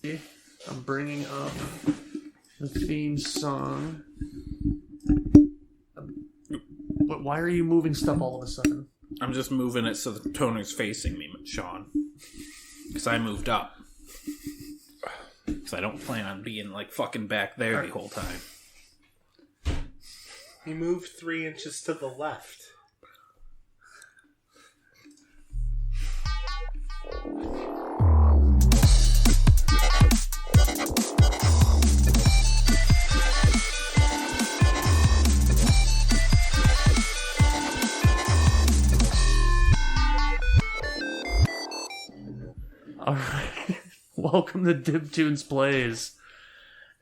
I'm bringing up the theme song. But why are you moving stuff all of a sudden? I'm just moving it so the toner's facing me, Sean. Because I moved up. Because I don't plan on being, like, fucking back there the whole time. You moved 3 inches to the left. All right. Welcome to DibToons Plays.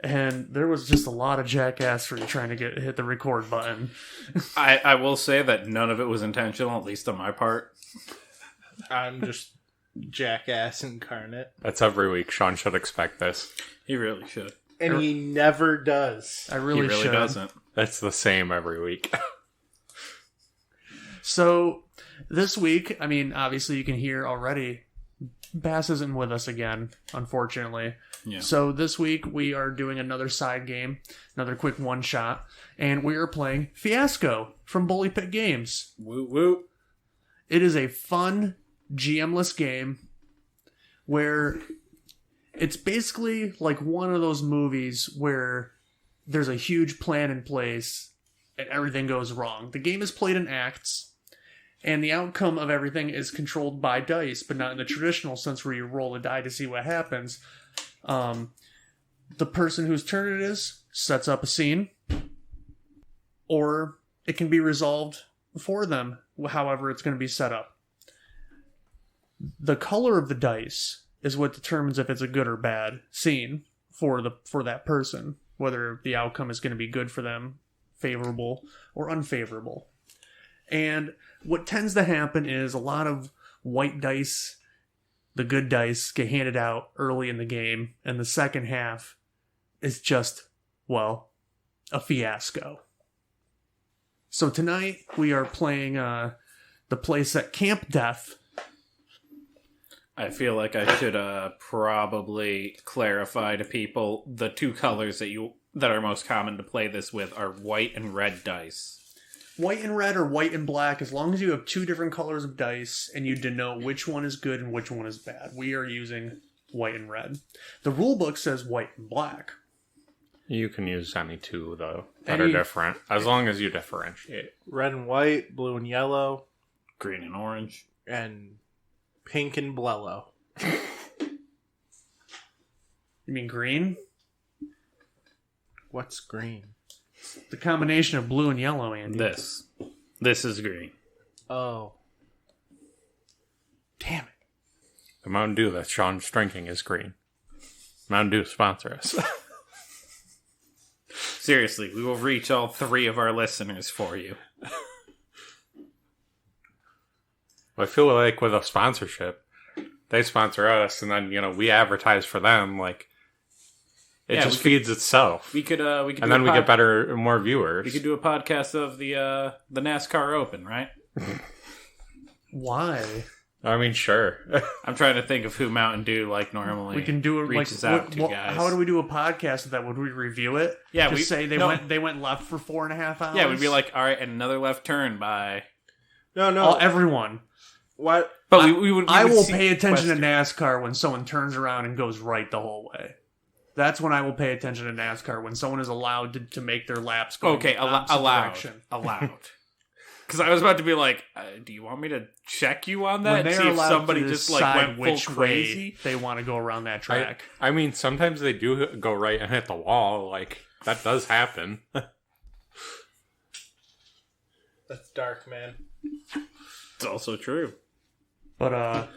And there was just a lot of jackassery trying to hit the record button. I will say that none of it was intentional, at least on my part. I'm just jackass incarnate. That's every week. Sean should expect this. He really should. And he never does. I really He really should. doesn't. That's the same every week. So, this week, I mean, obviously you can hear already, Bass isn't with us again, unfortunately. Yeah. So this week we are doing another side game, another quick one-shot, and we are playing Fiasco from Bully Pit Games. Woo woo. It is a fun, GM-less game where it's basically like one of those movies where there's a huge plan in place and everything goes wrong. The game is played in acts, and the outcome of everything is controlled by dice, but not in the traditional sense where you roll a die to see what happens. The person whose turn it is sets up a scene, or it can be resolved for them, however it's going to be set up. The color of the dice is what determines if it's a good or bad scene for that person, whether the outcome is going to be good for them, favorable, or unfavorable. And what tends to happen is a lot of white dice, the good dice, get handed out early in the game, and the second half is just, well, a fiasco. So tonight we are playing the playset Camp Death. I feel like I should probably clarify to people the two colors that are most common to play this with are white and red dice. White and red or white and black, as long as you have two different colors of dice and you denote which one is good and which one is bad. We are using white and red. The rule book says white and black. You can use any two, though, that are different, as long as you differentiate. Red and white, blue and yellow, Green and orange. and pink and blello. You mean green? What's green? The combination of blue and yellow, Andy. This is green. Oh. Damn it. The Mountain Dew that Sean's drinking is green. Mountain Dew, sponsor us. Seriously, we will reach all 3 of our listeners for you. I feel like with a sponsorship, they sponsor us, and then, we advertise for them, like... It just feeds itself. We could and then we get better, more viewers. We could do a podcast of the NASCAR Open, right? Why? I mean, sure. I'm trying to think of who Mountain Dew normally we can do it reaches out to guys. How do we do a podcast of that? Would we review it? Yeah, we say they went left for 4.5 hours. Yeah, we'd be like, all right, and another left turn by No. Everyone. What? But we would. I will pay attention to NASCAR when someone turns around and goes right the whole way. That's when I will pay attention to NASCAR, when someone is allowed to make their laps go in the opposite direction. Allowed. Because I was about to be like, do you want me to check you on that? When they're See if allowed somebody to just decide went which full crazy. way they want to go around that track. I mean, sometimes they do go right and hit the wall. Like, that does happen. That's dark, man. It's also true. But,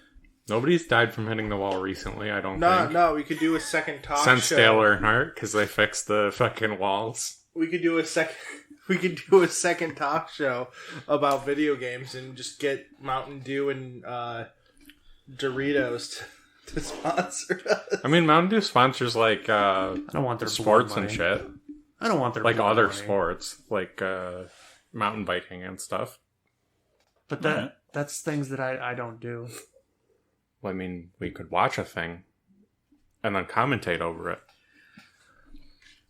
Nobody's died from hitting the wall recently, I don't think. No, we could do a second talk Since show. Dale Earnhardt, because they fixed the fucking walls. We could do a second talk show about video games and just get Mountain Dew and Doritos to sponsor us. I mean, Mountain Dew sponsors, like, I don't want their sports blood and money. shit. I don't want their Like blood other money. sports, like mountain biking and stuff. But that's things that I don't do. Well, I mean, we could watch a thing and then commentate over it.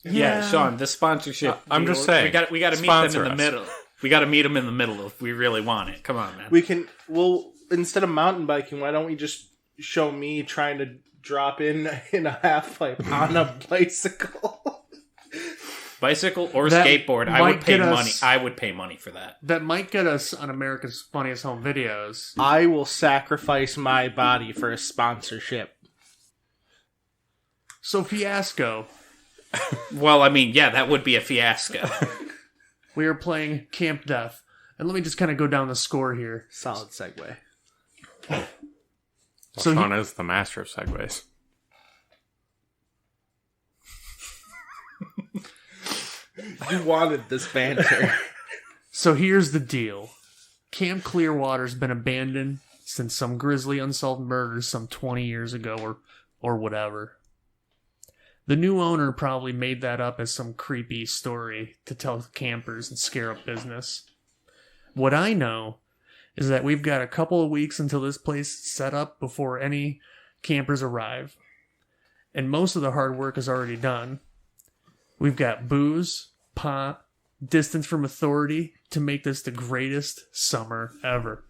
Yeah, Sean, this sponsorship. I'm just saying. We got to meet them in the middle. We got to meet them in the middle if we really want it. Come on, man. Well, instead of mountain biking, why don't we just show me trying to drop in a half pipe on a bicycle? Bicycle or That skateboard, I might would pay get money. us- I would pay money for that. That might get us on America's Funniest Home Videos. I will sacrifice my body for a sponsorship. So Fiasco. Well, I mean, yeah, that would be a fiasco. We are playing Camp Death. And let me just kind of go down the score here. Solid segue. So Sean is the master of segues. You wanted this banter. So here's the deal. Camp Clearwater's been abandoned since some grisly unsolved murders some 20 years ago or whatever. The new owner probably made that up as some creepy story to tell campers and scare up business. What I know is that we've got a couple of weeks until this place is set up before any campers arrive. And most of the hard work is already done. We've got booze, pot, distance from authority to make this the greatest summer ever.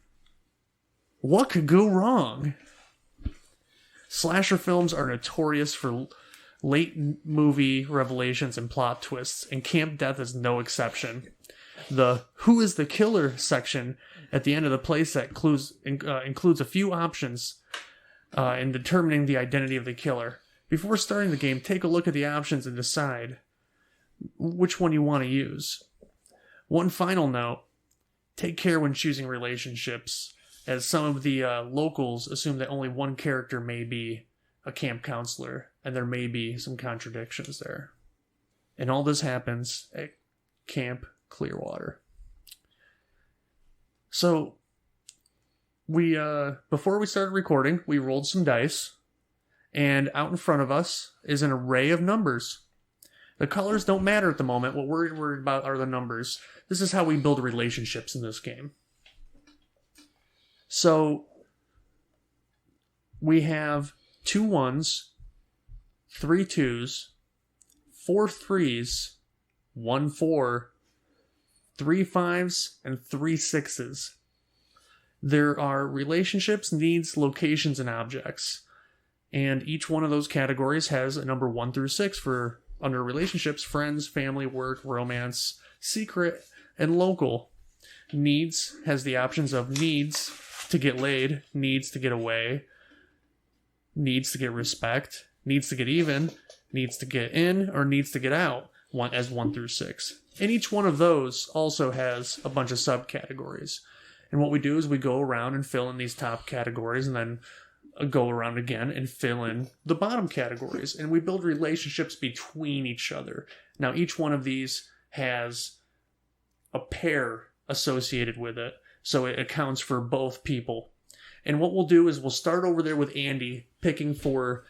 What could go wrong? Slasher films are notorious for late movie revelations and plot twists, and Camp Death is no exception. The "Who is the Killer" section at the end of the playset includes a few options in determining the identity of the killer. Before starting the game, take a look at the options and decide which one you want to use. One final note, take care when choosing relationships, as some of the locals assume that only one character may be a camp counselor, and there may be some contradictions there. And all this happens at Camp Clearwater. So, we before we started recording, we rolled some dice, and out in front of us is an array of numbers. The colors don't matter at the moment. What we're worried about are the numbers. This is how we build relationships in this game. So, we have 2 1s, 3 2s, 4 3s, 1 4, 3 5s, and 3 6s. There are relationships, needs, locations, and objects. And each one of those categories has a number 1 through 6 for under relationships, friends, family, work, romance, secret, and local. Needs has the options of needs to get laid, needs to get away, needs to get respect, needs to get even, needs to get in, or needs to get out, as 1 through 6. And each one of those also has a bunch of subcategories. And what we do is we go around and fill in these top categories, and then go around again and fill in the bottom categories. And we build relationships between each other. Now, each one of these has a pair associated with it, so it accounts for both people. And what we'll do is we'll start over there with Andy, picking for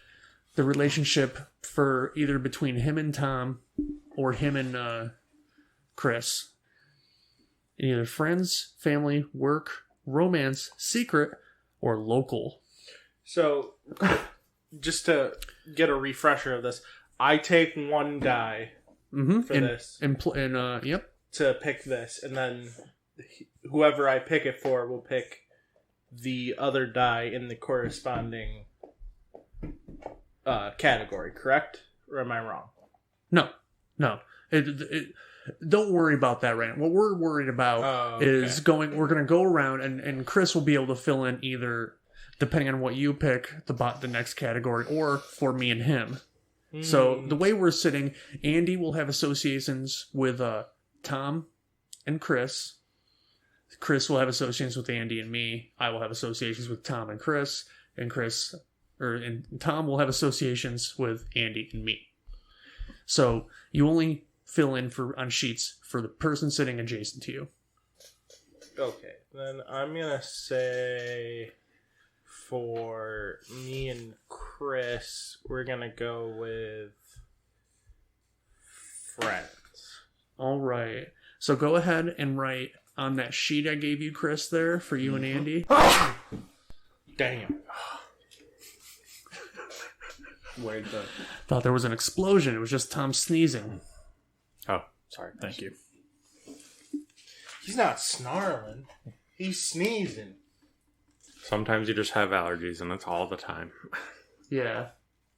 the relationship for either between him and Tom or him and Chris. Either friends, family, work, romance, secret, or local. So, just to get a refresher of this, I take 1 die for this Yep. to pick this, and then whoever I pick it for will pick the other die in the corresponding category, correct? Or am I wrong? No. Don't worry about that right now. What we're worried about is we're going to go around, and Chris will be able to fill in either, depending on what you pick, the next category, or for me and him. So the way we're sitting, Andy will have associations with Tom and Chris. Chris will have associations with Andy and me. I will have associations with Tom and Chris. And Tom will have associations with Andy and me. So you only fill in on sheets for the person sitting adjacent to you. Okay, then I'm going to say for me and Chris, we're going to go with friends. All right. So go ahead and write on that sheet I gave you, Chris, there for you and Andy. Damn. Where'd the... Thought there was an explosion. It was just Tom sneezing. Oh, sorry. Thank you. He's not snarling. He's sneezing. Sometimes you just have allergies, and it's all the time. Yeah,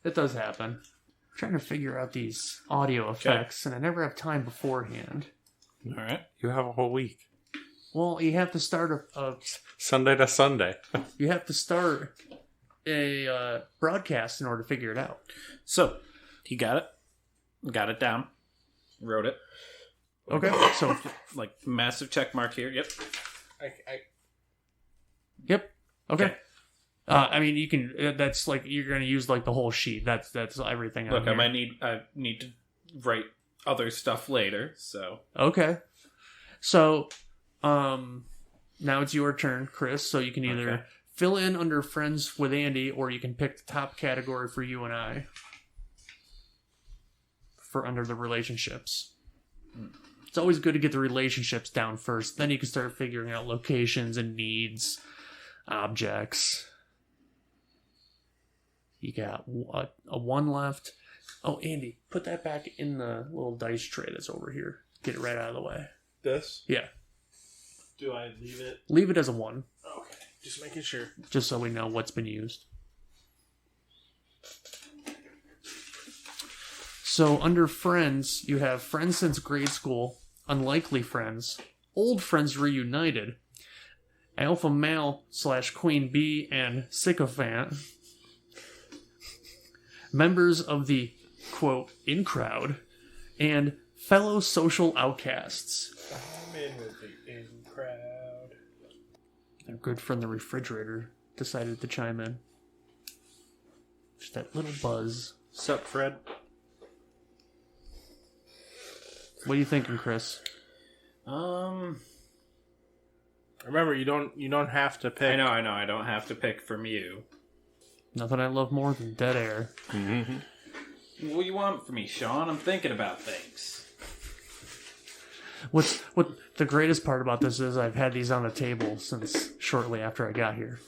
it does happen. I'm trying to figure out these audio effects, and I never have time beforehand. All right. You have a whole week. Well, you have to start Sunday to Sunday. you have to start a broadcast in order to figure it out. So, he got it. Got it down. Wrote it. Okay, so Like, massive check mark here. Yep. yep. Okay. I mean, you can. That's like you're going to use like the whole sheet. That's everything. Look, I need to write other stuff later. So Okay. So, now it's your turn, Chris. So you can either fill in under friends with Andy, or you can pick the top category for you and I for under the relationships. It's always good to get the relationships down first. Then you can start figuring out locations and needs, objects. You got a 1 left. Oh, Andy, put that back in the little dice tray that's over here. Get it right out of the way. This? Yeah. Do I leave it? Leave it as a 1. Okay. Just making sure. Just so we know what's been used. So under friends, you have friends since grade school, unlikely friends, old friends reunited, alpha male / queen bee, and sycophant. Members of the, quote, in crowd, and fellow social outcasts. I'm in with the in crowd. Our good friend the refrigerator decided to chime in. Just that little buzz. Sup, Fred? What are you thinking, Chris? Remember, you don't have to pick. I know. I don't have to pick from you. Nothing I love more than dead air. Mm-hmm. What do you want from me, Sean? I'm thinking about things. What the greatest part about this is I've had these on the table since shortly after I got here.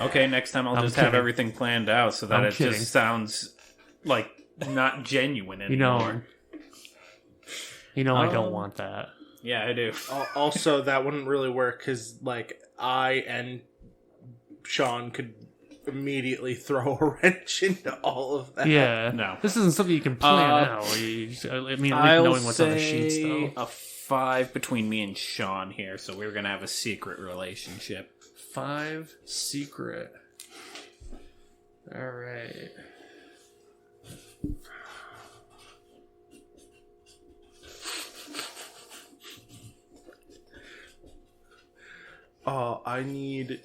Okay, next time I'll I'm just have kidding. everything planned out so that I'm it kidding. just sounds like not genuine anymore. You know I don't want that. Yeah, I do. Also, that wouldn't really work because, like, I and Sean could immediately throw a wrench into all of that. Yeah. No. This isn't something you can plan out. I mean, at least knowing what's on the sheets, though. a 5 between me and Sean here, so we're gonna have a secret relationship. 5 secret. Alright. Oh, I need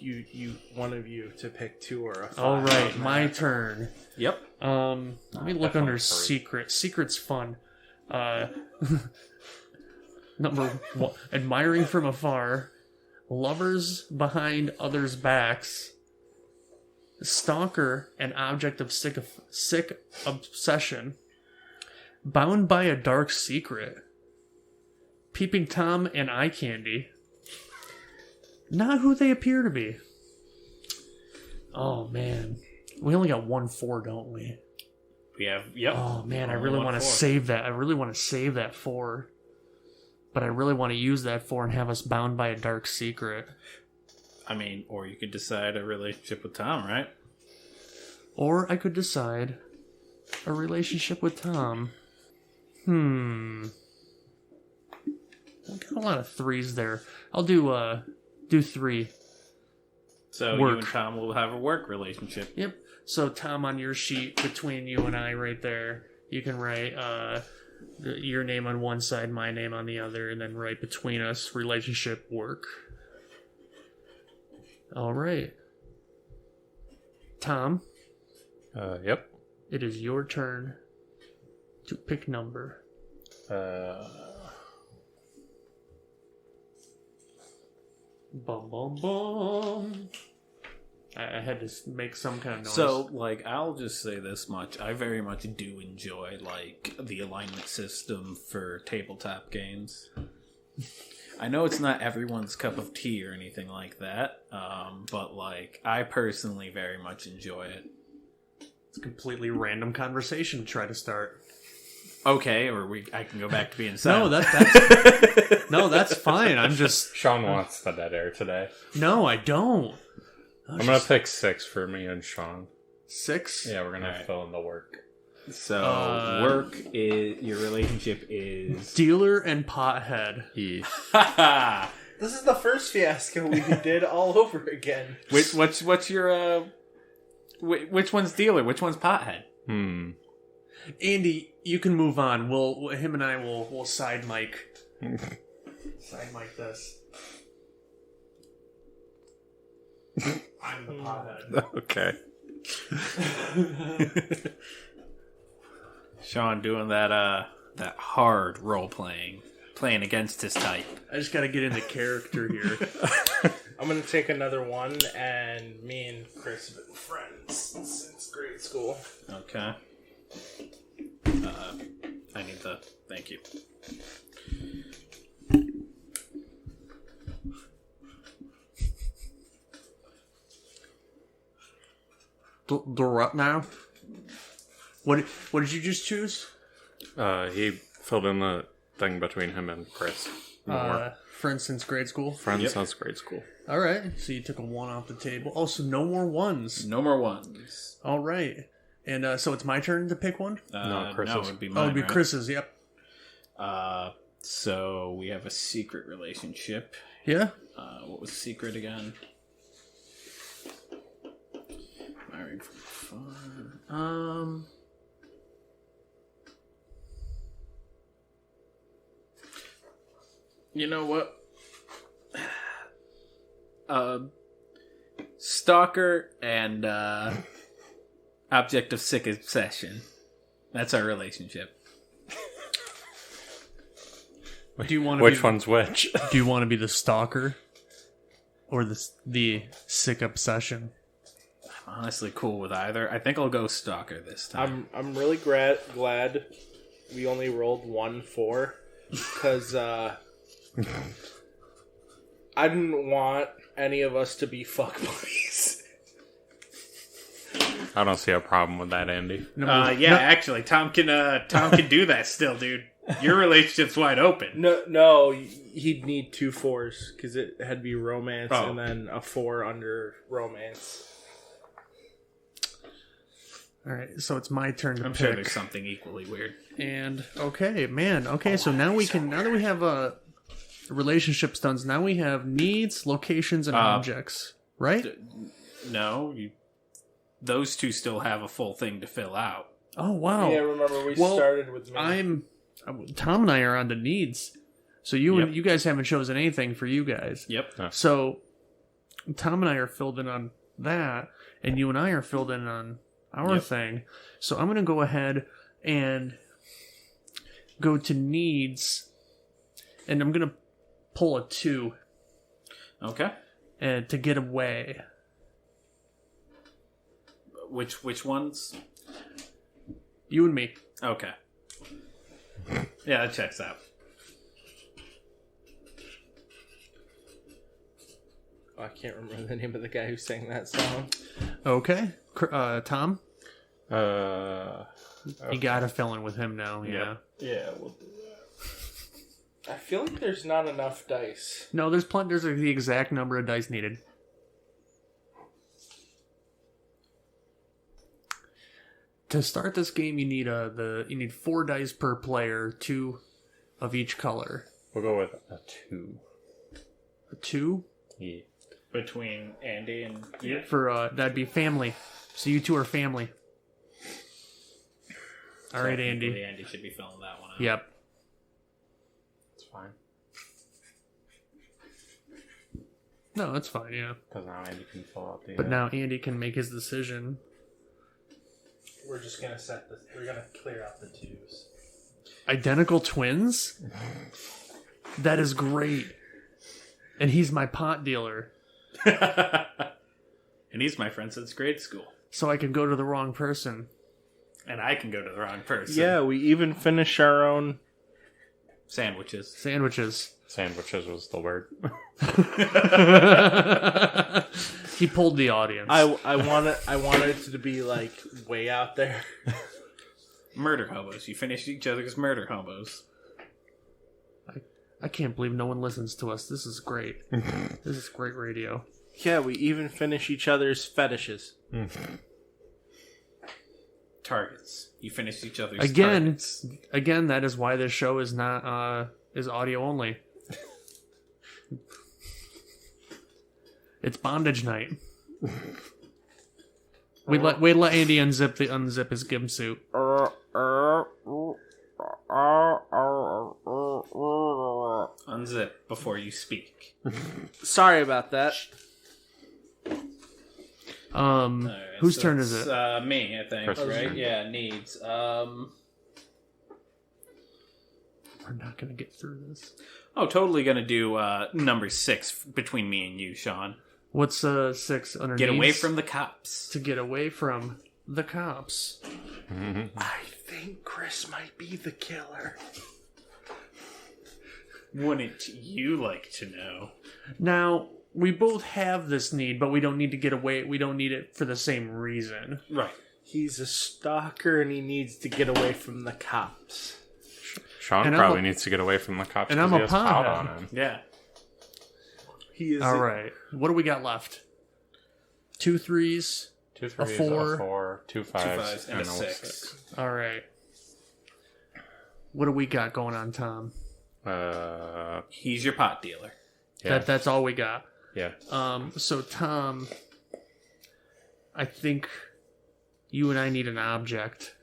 you, one of you to pick 2 or a 5. Alright, on my that. turn. Yep. Let me look definitely under 3. secret. Secret's fun. Number 1, admiring from afar. Lovers behind others' backs. Stalker, an object of sick obsession. Bound by a dark secret. Peeping Tom and eye candy. Not who they appear to be. Oh, man. We only got 1 4, don't we? We have, yep. Oh, man, I Only really one want to 4. save that. I really want to save that 4. But I really want to use that 4 and have us bound by a dark secret. I mean, or you could decide a relationship with Tom, right? Or I could decide a relationship with Tom. I got a lot of 3s there. I'll do 3. So Work. you and Tom will have a work relationship. Yep. So Tom, on your sheet between you and I right there, you can write your name on one side, my name on the other, and then right between us, relationship, work. All right. Tom, Yep. it is your turn to pick number. Bum, bum, bum. I had to make some kind of noise. So, like, I'll just say this much. I very much do enjoy, like, the alignment system for tabletop games. I know it's not everyone's cup of tea or anything like that, but like I personally very much enjoy it. It's a completely random conversation to try to start. Okay, I can go back to being No, silent. that's no, that's fine. I'm just Sean wants the dead air today. no, I don't. I'm going to pick 6 for me and Sean. 6. Yeah, we're going to Alright. fill in the work. So Uh, your relationship is Dealer and pothead. This is the first fiasco we did all over again. what's your which one's dealer? Which one's pothead? Andy, you can move on. Him and I will side mic. Side mic this. I'm the pothead. Okay. Sean doing that hard role playing against his type. I just got to get into character here. I'm gonna take another one, and me and Chris have been friends since grade school. Okay. I need the thank you. The what now? What did you just choose? He filled in the thing between him and Chris. For instance, grade school. Friends Yep. since grade school. All right, so you took a 1 off the table. Oh, so no more 1s. No more ones. All right, and so it's my turn to pick one. No, Chris's. No, it would be Oh, mine. it'd be right? Chris's. Yep. So we have a secret relationship. Yeah. What was secret again? Married from afar. You know what? Stalker and object of sick obsession. That's our relationship. Do you want to Which one's which? Do you want to be the stalker, or the sick obsession? I'm honestly cool with either. I think I'll go stalker this time. I'm really glad we only rolled 1 4 because I didn't want any of us to be fuck buddies. I don't see a problem with that, Andy. Actually, Tom can do that still, dude. Your relationship's wide open. No, he'd need 2 4s because it had to be romance Oh. and then a 4 under romance. All right, so it's my turn to I'm pick. sure there's something equally weird. And okay, man. Okay, so now that we have relationship stunts, now we have needs, locations, and objects, right? No, those two still have a full thing to fill out. Oh wow. Yeah, remember we Well, started with me. Tom and I are on to needs. So you Yep. you guys haven't chosen anything for you guys. Yep. So Tom and I are filled in on that, and you and I are filled in on our Yep. thing. So I'm going to go ahead and go to needs, and I'm going to pull a 2 Okay. to get away. Which ones? You and me. Okay. Yeah, that checks out. I can't remember the name of the guy who sang that song. Okay. Tom, Okay. you got to fill in with him now. Yeah. Yeah, we'll do that. I feel like there's not enough dice. No, there's plenty. There's the exact number of dice needed. To start this game, you need you need 4 dice per player, 2 of each color. We'll go with a 2. A 2 Yeah. Between Andy and you? for that'd be family. So you two are family. All right, Technically, Andy. Andy should be filling that one out. Yep. It's fine. No, that's fine. Yeah. Because now Andy can fill out the... But now Andy can make his decision. We're just gonna we're gonna clear out the 2s. Identical twins? That is great. And he's my pot dealer. And he's my friend since grade school. So I can go to the wrong person. And I can go to the wrong person. Yeah, we even finish our own. Sandwiches. Sandwiches. Sandwiches was the word. He pulled the audience. I wanted it to be like way out there. Murder hobos. You finished each other's murder hobos. I can't believe no one listens to us. This is great. This is great radio. Yeah, we even finish each other's fetishes. Targets. You finished each other's targets. Again, that is why this show is not is audio only. It's bondage night. We let Andy unzip his gimp suit. Unzip before you speak. Sorry about that. Alright, whose so turn is it's, it? Me, I think. Chris's Right? turn. Yeah, needs. We're not gonna get through this. Oh, totally gonna do number 6 between me and you, Sean. What's 6 underneath? Get away from the cops. To get away from the cops. I think Chris might be the killer. Wouldn't you like to know? Now, we both have this need, but we don't need to get away. We don't need it for the same reason. Right. He's a stalker and he needs to get away from the cops. Sean And probably needs to get away from the cops and because I'm he a has pot pothead. on him. Yeah. He is. All right. What do we got left? 2 3s. 2 threes, four, a 4, 2 2 5s, fives and a 6. All right. What do we got going on, Tom? He's your pot dealer. Yeah. That's all we got. Yeah. So Tom, I think you and I need an object.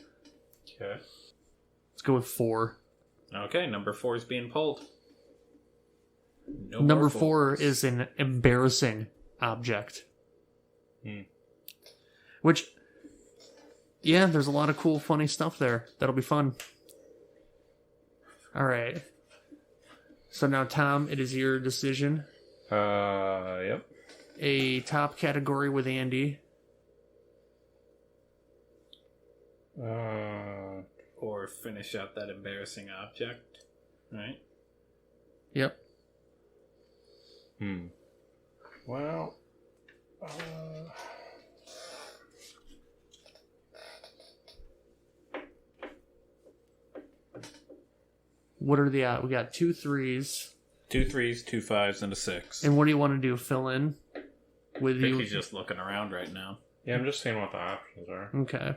Okay. Let's go with 4. Okay, number 4 is being pulled. No Number more 4 fours. is an embarrassing object. Which, yeah, there's a lot of cool, funny stuff there. That'll be fun. All right. So now, Tom, it is your decision. Yep. A top category with Andy. Or finish out that embarrassing object. Right? Yep. Well, What are the we got 2 3s. 2 3s, 2 5s, and a 6. And what do you want to do? Fill in with I think you? he's just looking around right now. yeah, I'm just seeing what the options are. Okay.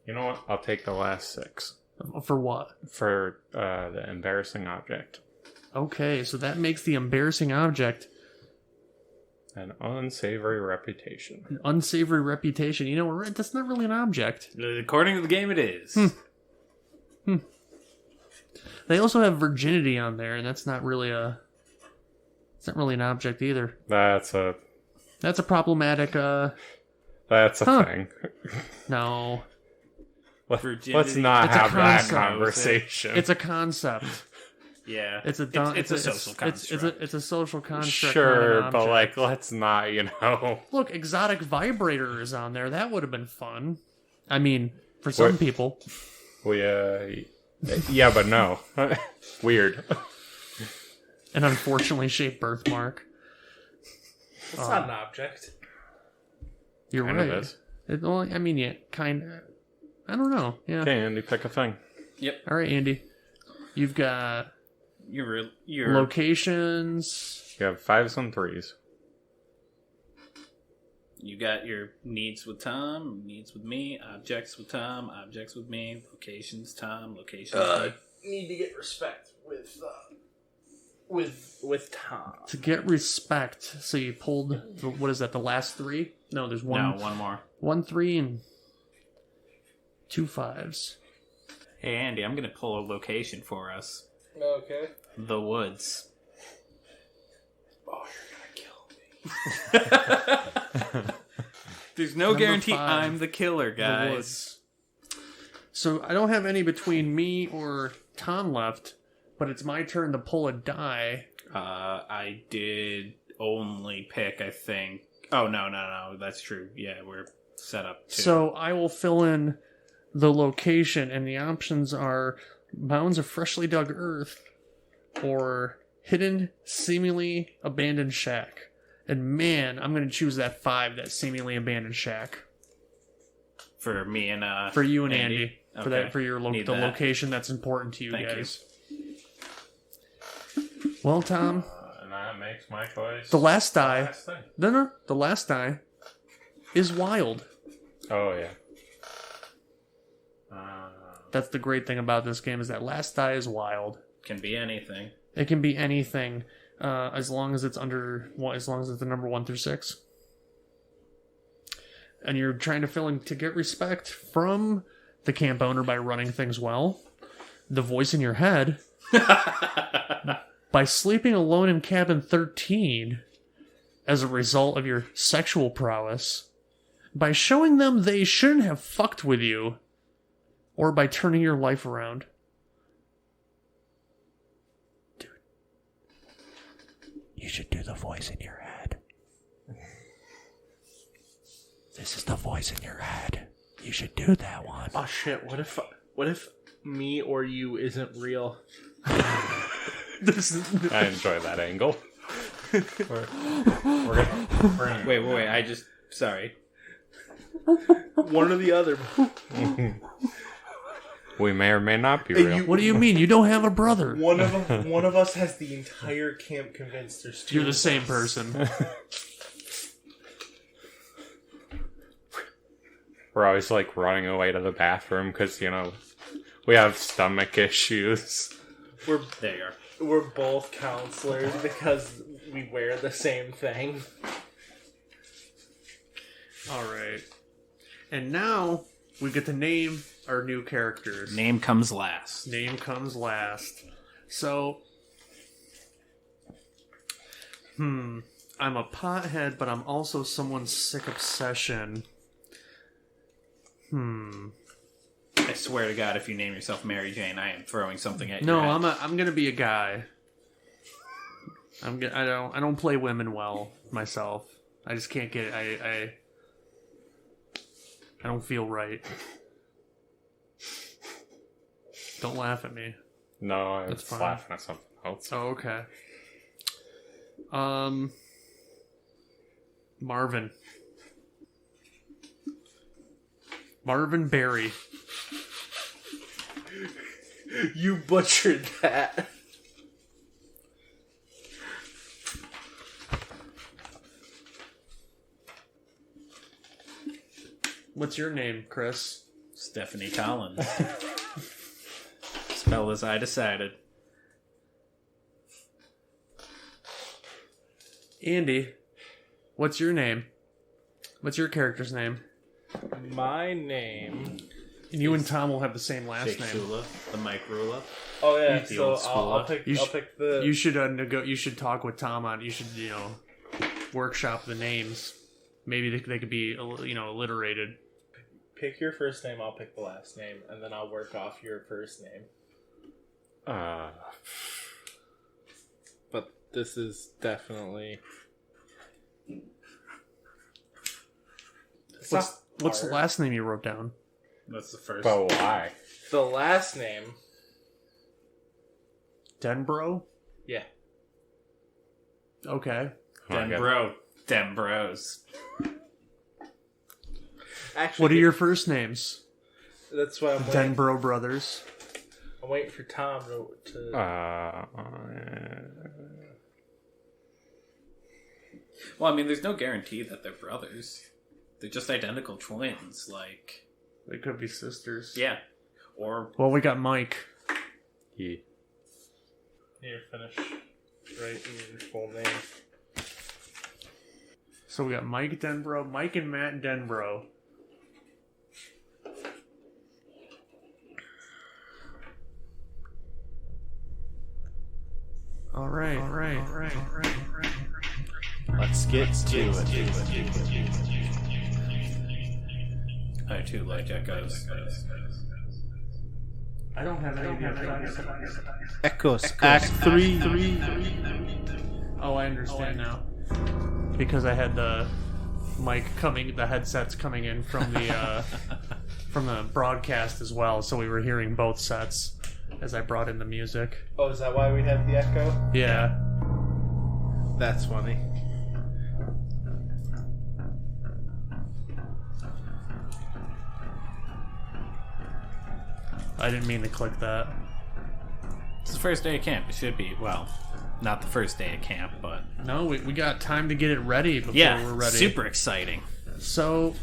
You know what? I'll take the last 6 For what? for the embarrassing object. Okay, so that makes the embarrassing object An unsavory reputation. an unsavory reputation. You know, that's not really an object. According to the game, it is. They also have virginity on there, and that's not really it's not really an object either. That's a problematic. thing. No, Virginity. Let's not It's a have that concept. conversation. it's a concept. Yeah. It's a social construct. It's a social construct. Sure, not an but object. let's not, Look, exotic vibrator is on there. That would have been fun. I mean, for some What? people. Yeah, but no. Weird. An unfortunately shaped birthmark. It's not an object. You're Kind right. of is. Well, I mean, yeah, kind of. I don't know. Yeah. Okay, Andy, pick a thing. Yep. All right, Andy. You've got Your locations. You have 5s and 3s. You got your needs with Tom, needs with me, objects with Tom, objects with me, locations Tom, locations me. Need to get respect with Tom. To get respect, so you pulled, what is that, the last 3? No, there's one. No, one more. 1 3 and 2 5s. Hey Andy, I'm gonna pull a location for us. Okay. The woods. Oh, you're gonna kill me. There's no Number guarantee 5, I'm the killer, The guys. woods. So I don't have any between me or Tom left, but it's my turn to pull a die. I did only pick, I think. Oh, no, that's true. Yeah, we're set up too. So I will fill in the location, and the options are mounds of freshly dug earth, or hidden, seemingly abandoned shack. And man, I'm going to choose that 5, that seemingly abandoned shack. For me and for you and Andy. Okay. For that, for your the Need that. location that's important to you Thank guys. Well, Tom, And that makes my choice. the last die. Last thing. No, the last die is wild. Oh, yeah. That's the great thing about this game, is that last die is wild. Can be anything. It can be anything, as long as it's as long as it's the number 1 through 6. And you're trying to get respect from the camp owner by running things well, the voice in your head, by sleeping alone in cabin 13 as a result of your sexual prowess, by showing them they shouldn't have fucked with you, or by turning your life around. Dude, you should do the voice in your head. This is the voice in your head. You should do that one. Oh shit! What if me or you isn't real? I enjoy that angle. we're gonna Wait. Sorry. One or the other. We may or may not be Hey, real. What do you mean? You don't have a brother. One of us has the entire camp convinced there's 2. You're the same person. We're always like running away to the bathroom because, we have stomach issues. There you are. We're both counselors because we wear the same thing. Alright. And now we get to name our new characters. Name comes last. Name comes last. So, I'm a pothead, but I'm also someone's sick obsession. I swear to God, if you name yourself Mary Jane, I am throwing something at you. No, I'm gonna be a guy. I don't play women well myself. I just can't get it. I don't feel right. Don't laugh at me. No, I That's was fine. laughing at something else. Oh, okay. Marvin Berry. You butchered that. What's your name, Chris? Stephanie Collins. Spelled as I decided. Andy, what's your name? What's your character's name? My name. And you and Tom will have the same last Jake name. Shula, the Mike Rula. Oh yeah, The so old school. I'll pick the. You should you should talk with Tom on. You should workshop the names. Maybe they could be alliterated. Pick your first name. I'll pick the last name, and then I'll work off your first name. But this is definitely. What's the last name you wrote down? That's the first. But why? The last name? Denbro? Yeah. Okay. Dem bros. Actually, What are your first names? That's why I'm waiting. Denbro brothers. I'm waiting for Tom to. Well, I mean, there's no guarantee that they're brothers. They're just identical twins. Like, They could be sisters. yeah. Or Well, we got Mike. Yeah. Here, finish writing your full name. So we got Mike Denbro, Mike and Matt Denbro. All right. Let's get to it. I too like echoes. I don't have any echoes. Echoes. Act 3. Oh, I understand now. Because I had the the headsets coming in from the from the broadcast as well, so we were hearing both sets. as I brought in the music. Oh, is that why we have the echo? Yeah. That's funny. I didn't mean to click that. It's the first day of camp. It should be, well, not the first day of camp, but... No, we got time to get it ready before we're ready. Super exciting. So,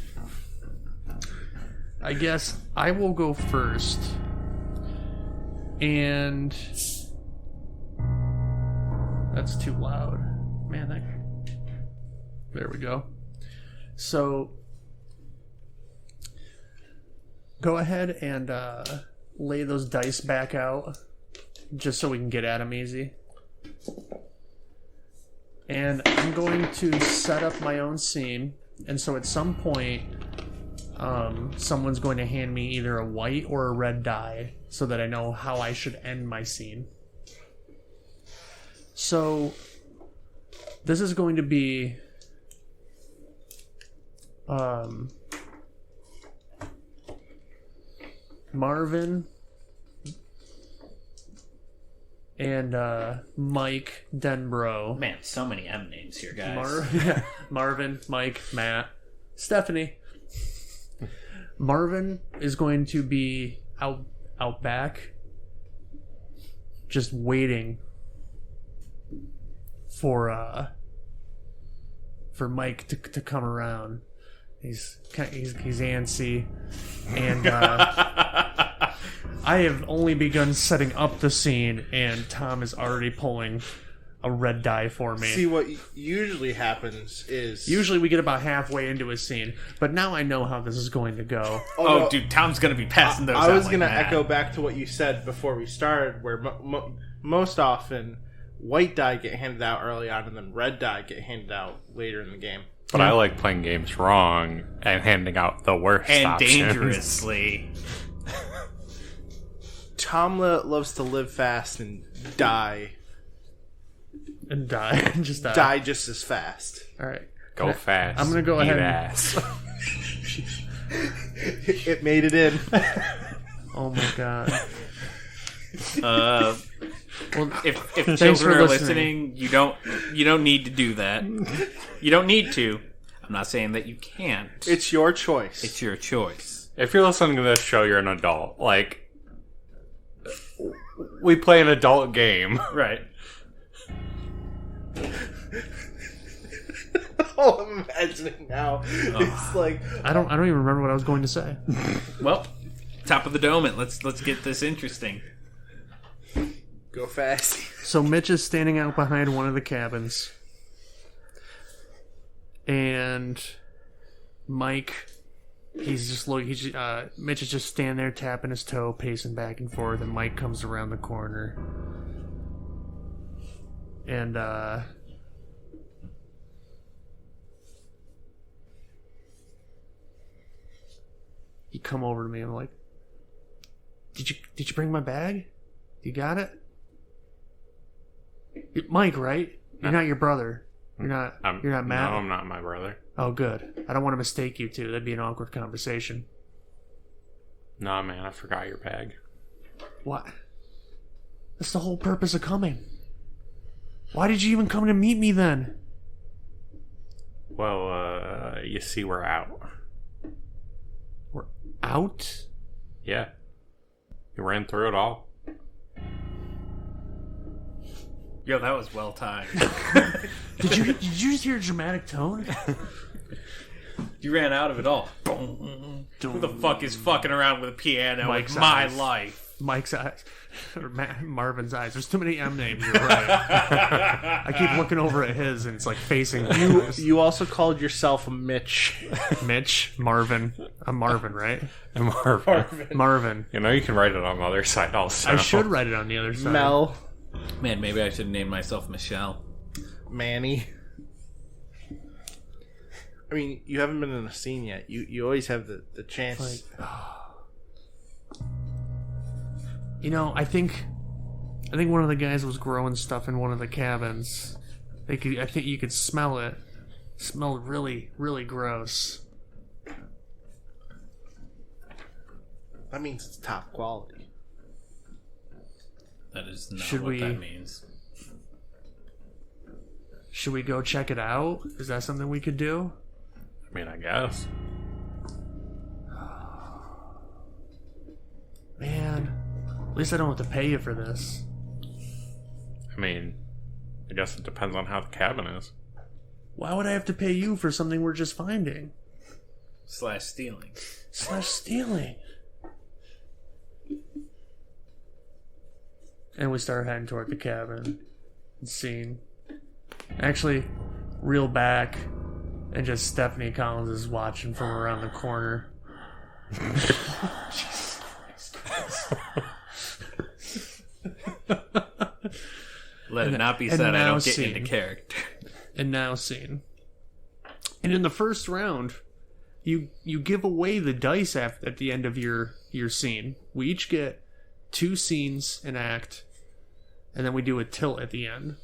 I guess I will go first. And... That's too loud. Man, there we go. So, go ahead and lay those dice back out, just so we can get at them easy. And I'm going to set up my own scene, and so at some point, someone's going to hand me either a white or a red die, so that I know how I should end my scene. So, this is going to be... Marvin and Mike Denbrough. Man, so many M names here, guys. Marvin, Mike, Matt, Stephanie. Marvin is going to be out back, just waiting for Mike to come around. He's antsy, and I have only begun setting up the scene, and Tom is already pulling a red die for me. See, what usually happens is... Usually we get about halfway into a scene, but now I know how this is going to go. Oh, no. dude, Tom's going to be passing those out. I was like going to that. echo back to what you said before we started, where most often white die get handed out early on, and then red die get handed out later in the game. But I like playing games wrong and handing out the worst And options. dangerously. Tom loves to live fast and die. And die. Just die. Die just as fast. Alright. Go fast. I'm gonna go eat ahead and- ass. It made it in. Oh my god. Well, if Thanks children for are listening. listening, you don't need to do that. You don't need to. I'm not saying that you can't. It's your choice. It's your choice. If you're listening to this show, you're an adult. Like, we play an adult game. Right. Oh, I'm imagining now. It's like... I don't even remember what I was going to say. Well, top of the dome it. Let's get this interesting. Go fast. So Mitch is standing out behind one of the cabins. And Mike, Mitch is just standing there tapping his toe, pacing back and forth, and Mike comes around the corner. And he come over to me and I'm like, Did you bring my bag? You got it? Mike, right? You're not your brother. You're not Matt? No, I'm not my brother. Oh, good. I don't want to mistake you two. That'd be an awkward conversation. Nah, man, I forgot your bag. What? That's the whole purpose of coming. Why did you even come to meet me then? Well, you see, we're out. We're out? Yeah. You ran through it all. Yo, that was well timed. Did you just hear a dramatic tone? You ran out of it all. Who the fuck is fucking around with a piano Mike's in my eyes. life? Mike's eyes. Or Marvin's eyes. There's too many M names, you're right. I keep looking over at his and it's like facing You also called yourself a Mitch. Mitch, Marvin. I'm Marvin, right? And Marvin. Marvin. You know, you can write it on the other side also. I should write it on the other side. Mel. Man, maybe I should name myself Michelle. Manny. I mean, you haven't been in a scene yet. You always have the chance. Like, you know, I think one of the guys was growing stuff in one of the cabins. I think you could smell it. It smelled really, really gross. That means it's top quality. That is not Should what we- that means. Should we go check it out? Is that something we could do? I mean, I guess. Man, at least I don't have to pay you for this. I mean, I guess it depends on how the cabin is. Why would I have to pay you for something we're just finding? / stealing. / stealing. And we start heading toward the cabin. And scene. Actually, reel back, and just Stephanie Collins is watching from around the corner. Jesus Christ. Let it not be and said I now don't get scene. into character. And now scene. And in the first round, you give away the dice at the end of your scene. We each get 2 scenes an act, and then we do a tilt at the end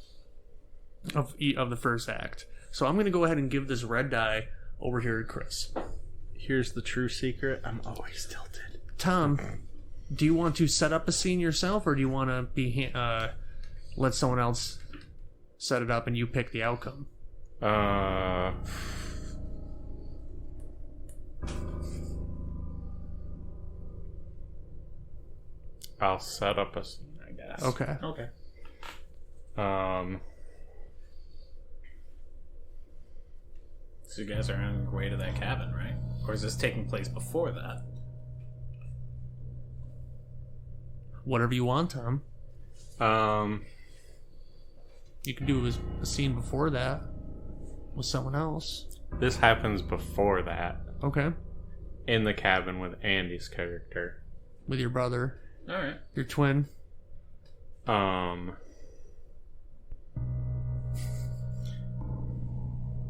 of the first act. So I'm going to go ahead and give this red die over here to Chris. Here's the true secret. I'm always tilted. Tom, do you want to set up a scene yourself, or do you want to let someone else set it up and you pick the outcome? I'll set up a scene, I guess. Okay. So you guys are on your way to that cabin, right? Or is this taking place before that? Whatever you want, Tom. You can do a scene before that with someone else. This happens before that. Okay. In the cabin with Andy's character. With your brother. Alright. Your twin.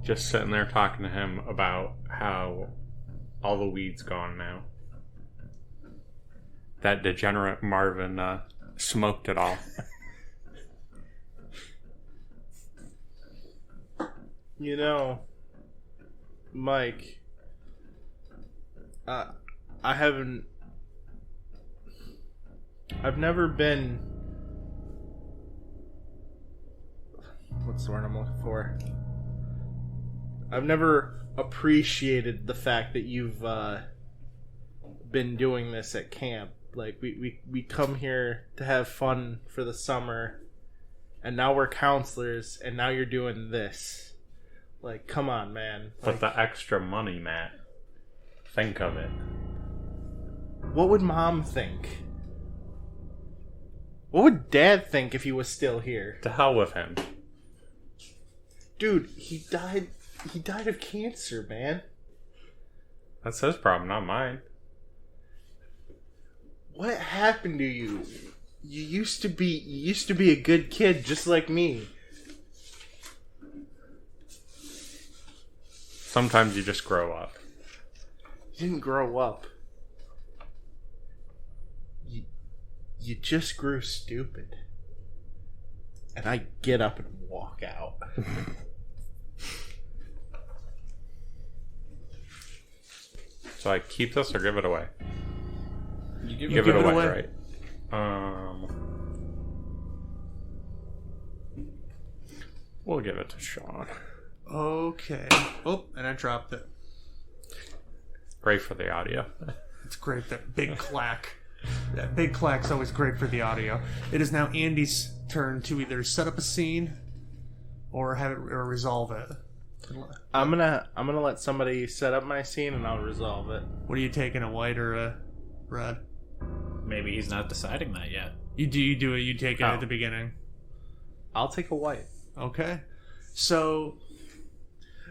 Just sitting there talking to him about how all the weed's gone now. That degenerate Marvin smoked it all. You know, Mike, I've never been, what's the word I'm looking for? I've never appreciated the fact that you've been doing this at camp. Like, we come here to have fun for the summer, and now we're counselors, and now you're doing this. Like, come on, man. But the extra money, Matt. Think of it. What would Mom think? What would Dad think if he was still here? To hell with him. Dude, he died of cancer, man. That's his problem, not mine. What happened to you? You used to be a good kid just like me. Sometimes you just grow up. You didn't grow up. You just grew stupid. And I get up and walk out. So I keep this or give it away? You Give it away, right? We'll give it to Sean. Okay. Oh, and I dropped it. Great for the audio. It's great, that big clack. That big clack's always great for the audio. It is now Andy's turn to either set up a scene or have it or resolve it. I'm gonna let somebody set up my scene and I'll resolve it. What are you taking, a white or a red? Maybe he's not deciding that yet. You do it. You take it at the beginning. I'll take a white. Okay. So,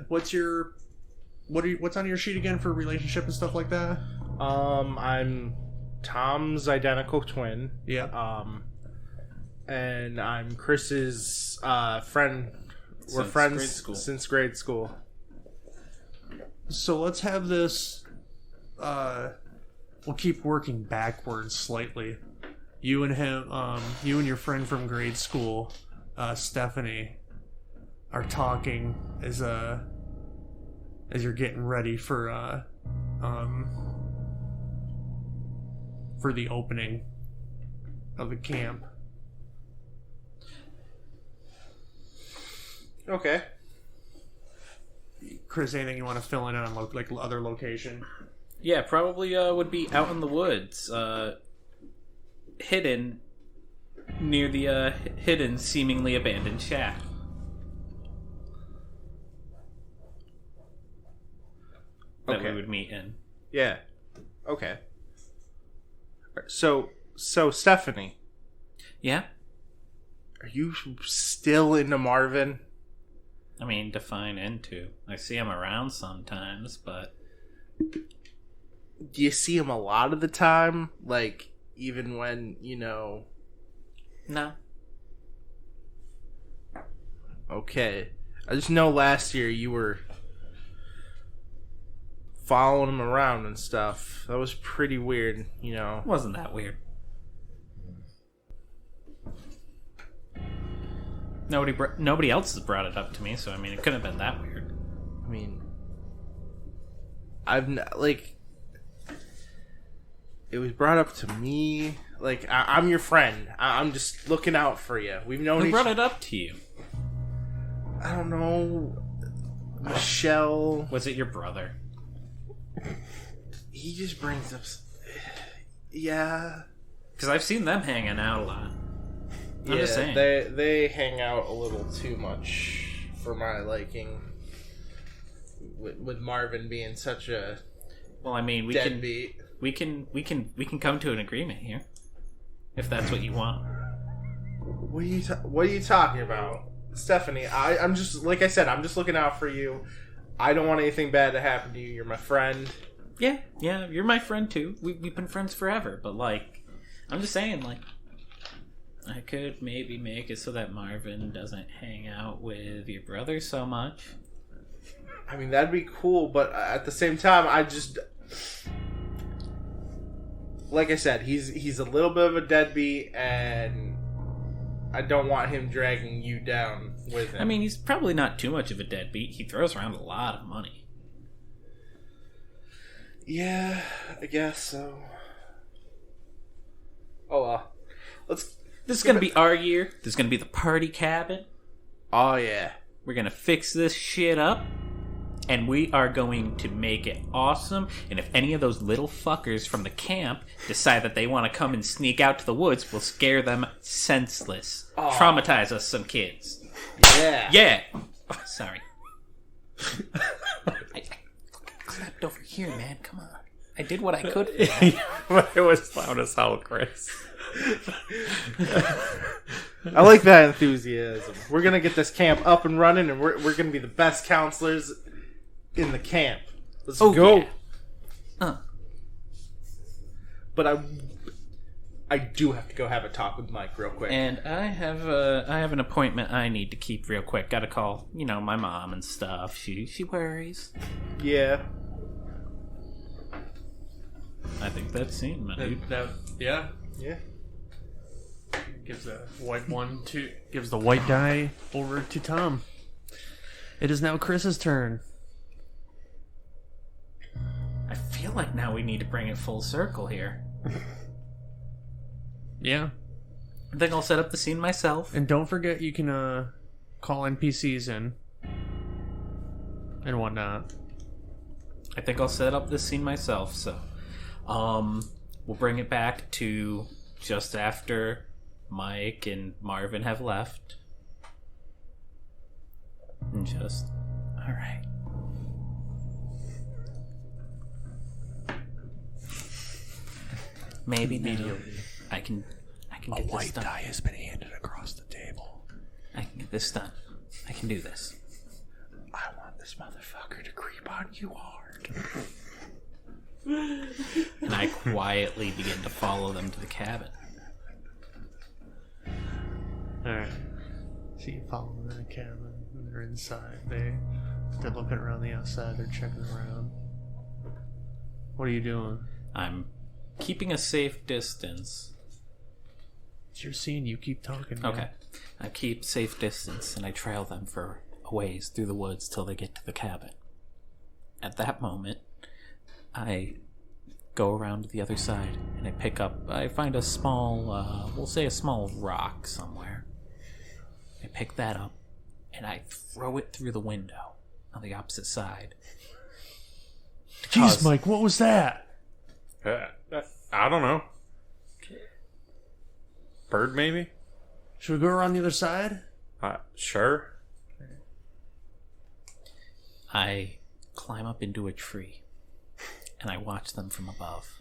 what's on your sheet again for relationship and stuff like that? I'm Tom's identical twin. Yeah. And I'm Chris's friend. We're Since friends grade school. since grade school. So let's have this. We'll keep working backwards slightly. You and him, you and your friend from grade school, Stephanie, are talking as you're getting ready for the opening of the camp. Okay. Chris, anything you want to fill in on like other location? Yeah, probably would be out in the woods, hidden near the hidden, seemingly abandoned shack. That we would meet in. Yeah. Okay. So Stephanie, Yeah? are you still into Marvin? I mean, define into. I see him around sometimes, but... Do you see him a lot of the time? Like, even when, No. Okay. I just know last year you were following him around and stuff. That was pretty weird, Wasn't that weird. Nobody else has brought it up to me, so I mean, it couldn't have been that weird. I mean, it was brought up to me. Like, I'm your friend. I'm just looking out for you. We've known Who brought it up to you? I don't know. Michelle. Was it your brother? He just brings up. Yeah. Because I've seen them hanging out a lot. I'm just saying. They hang out a little too much for my liking. With Marvin being such a Well, I mean, deadbeat. we can come to an agreement here, if that's what you want. What are you talking about, Stephanie? I'm just, like I said, I'm just looking out for you. I don't want anything bad to happen to you. You're my friend. Yeah, you're my friend too. We've been friends forever, but like, I'm just saying, like, I could maybe make it so that Marvin doesn't hang out with your brother so much. I mean, that'd be cool, but at the same time, I just, like I said, he's a little bit of a deadbeat, and I don't want him dragging you down with him. I mean, he's probably not too much of a deadbeat. He throws around a lot of money. Yeah, I guess so. Oh well. This is going to be our year. This is going to be the party cabin. Oh yeah. We're going to fix this shit up. And we are going to make it awesome. And if any of those little fuckers from the camp decide that they want to come and sneak out to the woods, we'll scare them senseless. Oh. Traumatize us some kids. Yeah. Yeah. Oh, sorry. I clapped over here, man. Come on. I did what I could. It was loud as hell, Chris. I like that enthusiasm. We're going to get this camp up and running, and we're going to be the best counselors in the camp. Let's go. Yeah. But I do have to go have a talk with Mike real quick. And I have an appointment I need to keep real quick. Got to call, my mom and stuff. She worries. Yeah. I think that's seen, my dude. Yeah. Yeah. Gives the white die over to Tom. It is now Chris's turn. I feel like now we need to bring it full circle here. Yeah. I think I'll set up the scene myself. And don't forget you can call NPCs in and whatnot. I think I'll set up this scene myself, so we'll bring it back to just after Mike and Marvin have left. And just alright. Maybe now I can get this done. die has been handed across the table. I can get this done. I can do this. I want this motherfucker to creep on you hard. And I quietly begin to follow them to the cabin. Alright. So you follow them in the cabin, and they're inside. They're looking around the outside, they're checking around. What are you doing? I'm keeping a safe distance. It's your scene, you keep talking. Okay. Man. I keep safe distance and I trail them for a ways through the woods till they get to the cabin. At that moment, I go around to the other side and I find a small, we'll say a small rock somewhere. I pick that up and I throw it through the window on the opposite side. Jeez, Mike, what was that? I don't know. Bird, maybe? Should we go around the other side? Sure. I climb up into a tree, and I watch them from above.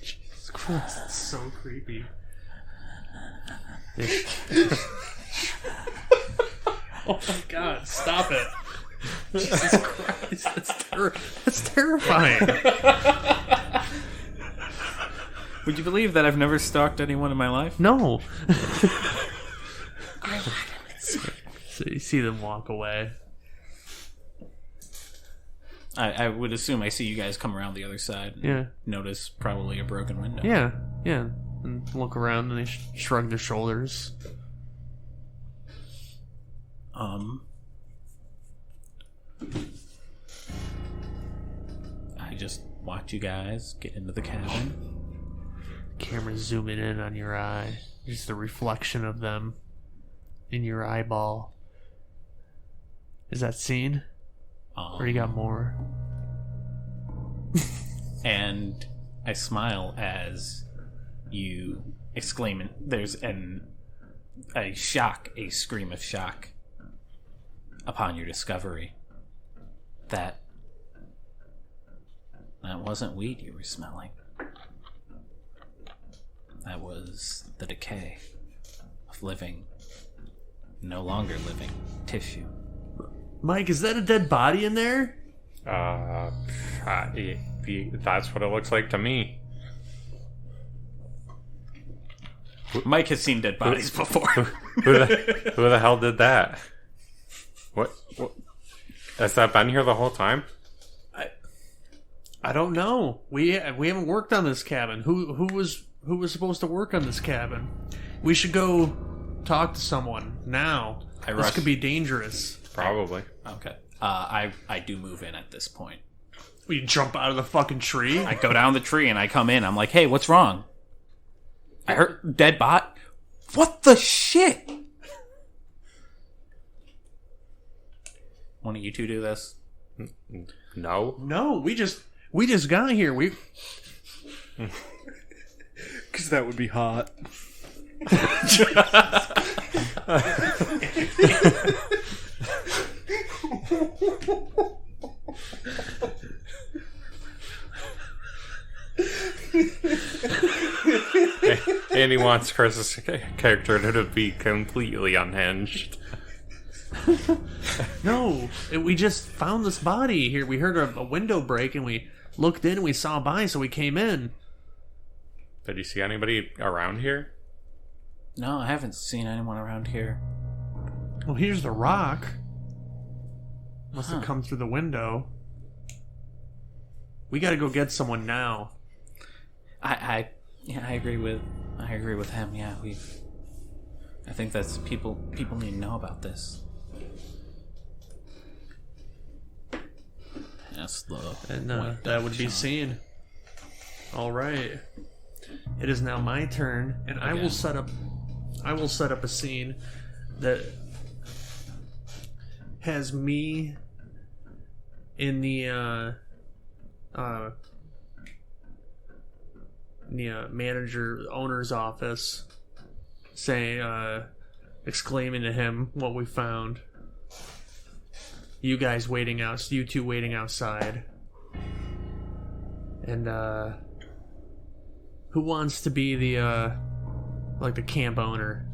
Jesus Christ, that's so creepy. Oh my God, stop it. Jesus Christ, that's terrifying. Would you believe that I've never stalked anyone in my life? No. So you see them walk away. I would assume I see you guys come around the other side. And Yeah. Notice probably a broken window. Yeah, yeah. And look around and they shrug their shoulders. I just watch you guys get into the cabin. Camera's zooming in on your eye. Just the reflection of them in your eyeball. Is that seen? Or you got more? And I smile as you exclaim, and there's a scream of shock upon your discovery that wasn't weed you were smelling. That was the decay of living, no longer living tissue. Mike, is that a dead body in there? That's what it looks like to me. Mike has seen dead bodies before. Who the hell did that? What? Has that been here the whole time? I don't know. We haven't worked on this cabin. Who was supposed to work on this cabin? We should go talk to someone now. This could be dangerous. Probably. Okay. I do move in at this point. We jump out of the fucking tree. I go down the tree and I come in. I'm like, hey, what's wrong? I heard dead bot. What the shit? One of you two do this? No. We just got here. Because that would be hot. Andy wants Chris's character to be completely unhinged. No, we just found this body here. We heard a window break and we looked in and we saw a body, so we came in. Did you see anybody around here? No, I haven't seen anyone around here. Well, here's the rock. Must have come through the window. We got to go get someone now. I agree with him. Yeah, I think that's people need to know about this. Yes, and that would be seen. All right, it is now my turn, and again. I will set up a scene that has me in the owner's office, exclaiming to him what we found. You two waiting outside. And who wants to be the camp owner?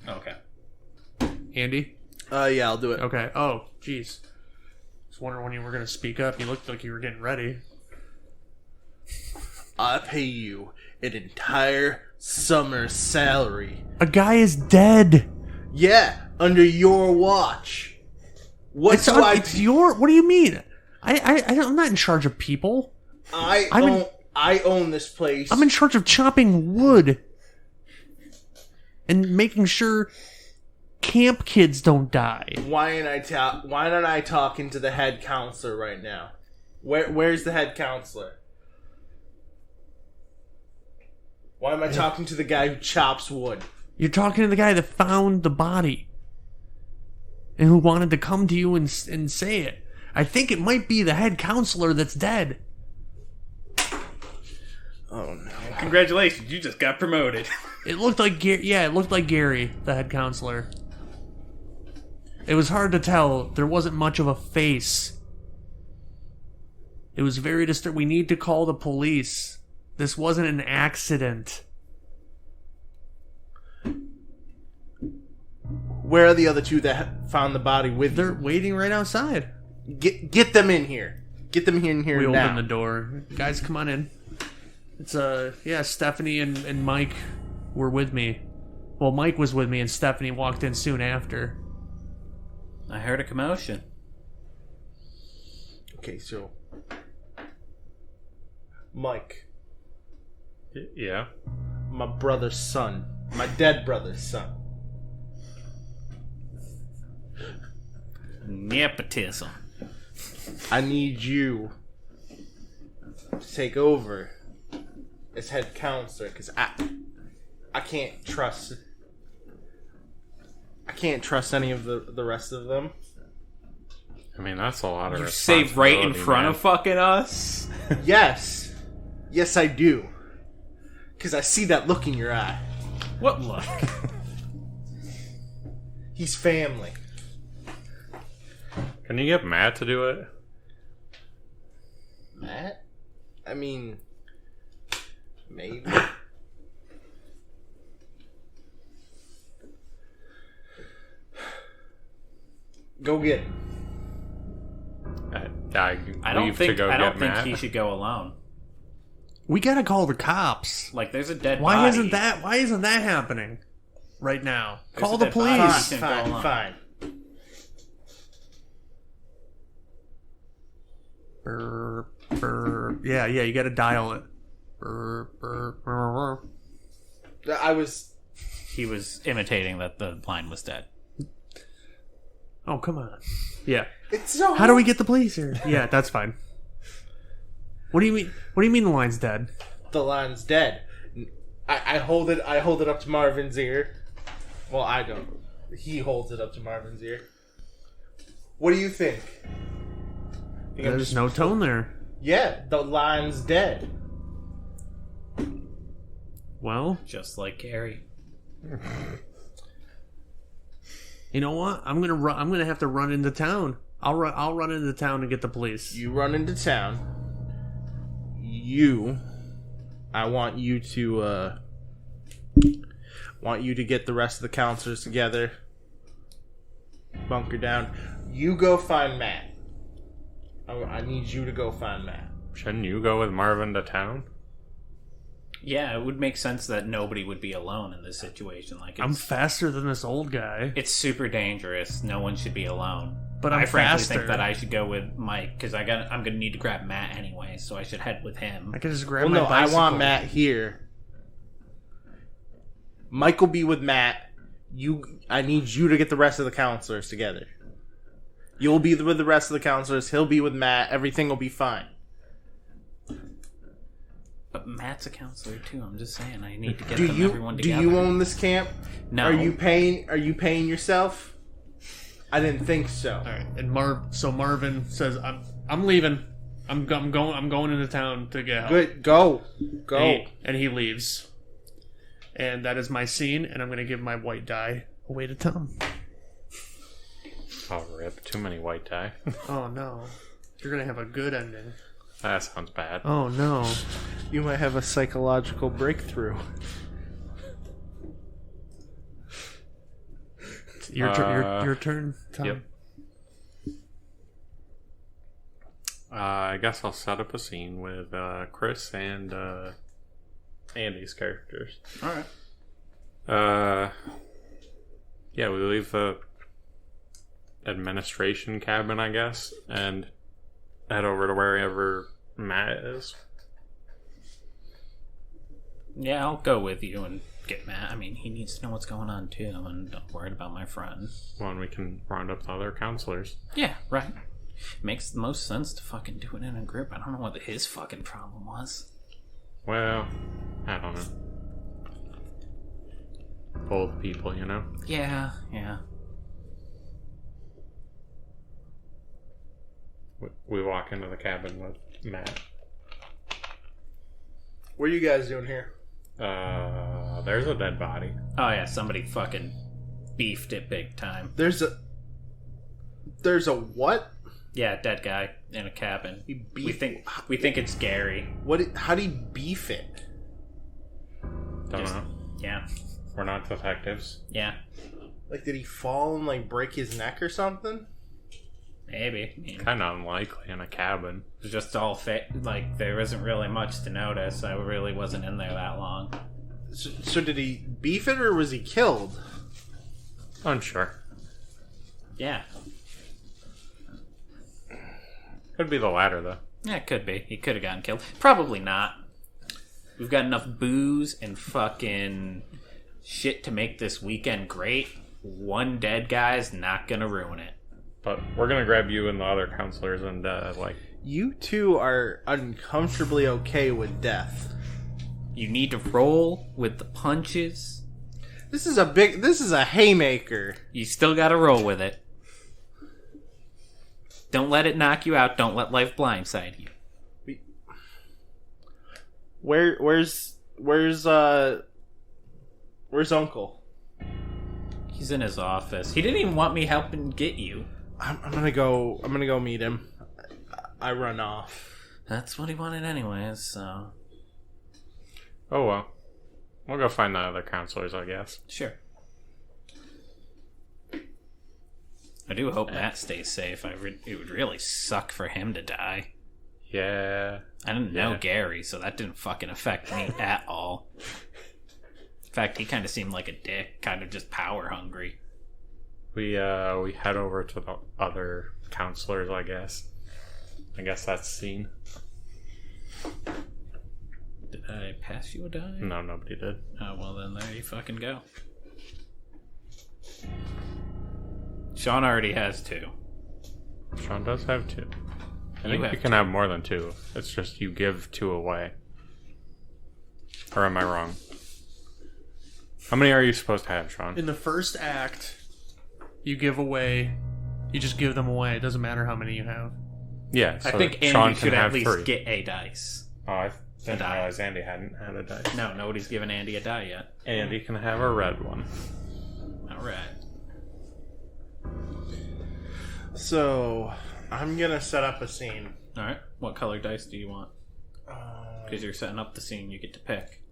Okay. Andy? Yeah, I'll do it. Okay. Oh, jeez. I was wondering when you were going to speak up. You looked like you were getting ready. I pay you an entire summer's salary. A guy is dead. Yeah, under your watch. What do you mean? I'm not in charge of people. I own this place. I'm in charge of chopping wood and making sure camp kids don't die. Why don't I talk into the head counselor right now? Where's the head counselor? Why am I talking to the guy who chops wood? You're talking to the guy that found the body. And who wanted to come to you and say it. I think it might be the head counselor that's dead. Oh no. Congratulations, you just got promoted. It looked like it looked like Gary, the head counselor. It was hard to tell. There wasn't much of a face. It was very disturbing. We need to call the police. This wasn't an accident. Where are the other two that found the body with They're you? waiting right outside. Get them in here. Get them in here We now. open the door. Guys, come on in. It's Stephanie and Mike were with me. Well, Mike was with me and Stephanie walked in soon after. I heard a commotion. Okay, so Mike, Yeah. my brother's son, my dead brother's son. Nepotism. I need you to take over as head counselor because I can't trust any of the rest of them. I mean, that's a lot of You say right in responsibility, front man. of fucking us? Yes, I do. Because I see that look in your eye. What look? He's family. Can you get Matt to do it? Matt? I mean, maybe. Go get him. I don't think Matt. he should go alone. We gotta call the cops. Like, there's a dead Why body. isn't that happening right now? There's Call a the dead body. police. Can't go alone. Fine. Brr, brr. Yeah, you gotta dial it. Brr, brr, brr, brr. I was... He was imitating that the line was dead. Oh, come on. Yeah. It's so How do we get the police here? Yeah, that's fine. What do you mean? What do you mean the line's dead? The line's dead. I hold it up to Marvin's ear. Well, I don't. He holds it up to Marvin's ear. What do you think? Think I'm There's just- no tone there. Yeah, the line's dead. Well, Just like Gary. you know what? I'm gonna have to run into town. I'll run into town and get the police. You run into town. I want you to get the rest of the counselors together. Bunker down. You go find Matt. I need you to go find Matt. Shouldn't you go with Marvin to town? Yeah, it would make sense that nobody would be alone in this situation. Like, I'm it's, faster than this old guy. it's super dangerous. No one should be alone. But I'm I frankly faster. think that I should go with Mike because I'm gonna need to grab Matt anyway, so I should head with him. I can just grab Well, my no, I bicycle. want Matt here. Mike will be with Matt. I need you to get the rest of the counselors together. You'll be with the rest of the counselors. He'll be with Matt. Everything will be fine. But Matt's a counselor too. I'm just saying I need to get Do everyone you together. own this camp? No. Are you paying yourself? I didn't think so. All right, and Marvin says, "I'm leaving. I'm going into town to get help." Good. Go. And he leaves. And that is my scene, and I'm going to give my white die away to Tom. Oh, rip. Too many white tie. Oh, no. You're going to have a good ending. That sounds bad. Oh, no. You might have a psychological breakthrough. Your turn, Tom. Yep. I guess I'll set up a scene with Chris and Andy's characters. All right. Yeah, we leave the administration cabin, I guess, and head over to wherever Matt is. Yeah, I'll go with you and get Matt. I mean, he needs to know what's going on too, and don't worry about my friend. Well, and we can round up the other counselors. Yeah, right. Makes the most sense to fucking do it in a group. I don't know what his fucking problem was. Well, I don't know. both people, you know? Yeah. We walk into the cabin with Matt. What are you guys doing here? There's a dead body. Oh yeah, somebody fucking beefed it big time. There's a what? Yeah, dead guy in a cabin. He We beefed. think it's Gary. How do you beef it? Don't know. Yeah. We're not detectives. Yeah. Like, did he fall and like break his neck or something? Maybe. I mean, Kind of unlikely in a cabin. it was just all like there wasn't really much to notice. I really wasn't in there that long. So did he beef it or was he killed? Unsure. Yeah. Could be the latter, though. Yeah, it could be. He could have gotten killed. Probably not. We've got enough booze and fucking shit to make this weekend great. One dead guy's not gonna ruin it. But we're gonna grab you and the other counselors and, You two are uncomfortably okay with death. You need to roll with the punches. This is a haymaker. You still gotta roll with it. Don't let it knock you out. Don't let life blindside you. Where's Uncle? He's in his office. He didn't even want me helping get you. I'm gonna go meet him. I run off. That's what he wanted anyways, so... oh well. We'll go find the other counselors, I guess. Sure. I do hope Matt stays safe. It would really suck for him to die. Yeah. I didn't know Gary, so that didn't fucking affect me at all. In fact, he kind of seemed like a dick, kind of just power hungry. We head over to the other counselors, I guess. I guess that's seen. Did I pass you a die? No, nobody did. Oh, well then there you fucking go. Sean already has 2. Sean does have 2. I You think have you can have more than 2. It's just you give 2 away. Or am I wrong? How many are you supposed to have, Sean? In the first act, you just give them away. It doesn't matter how many you have. Yeah, so I think Andy Sean should can at have least 3. get a dice. Oh, I didn't die. realize Andy hadn't had a dice. No, nobody's given Andy a die yet. Andy can have a red one. Alright. So I'm gonna set up a scene. Alright, what color dice do you want? Because you're setting up the scene, you get to pick.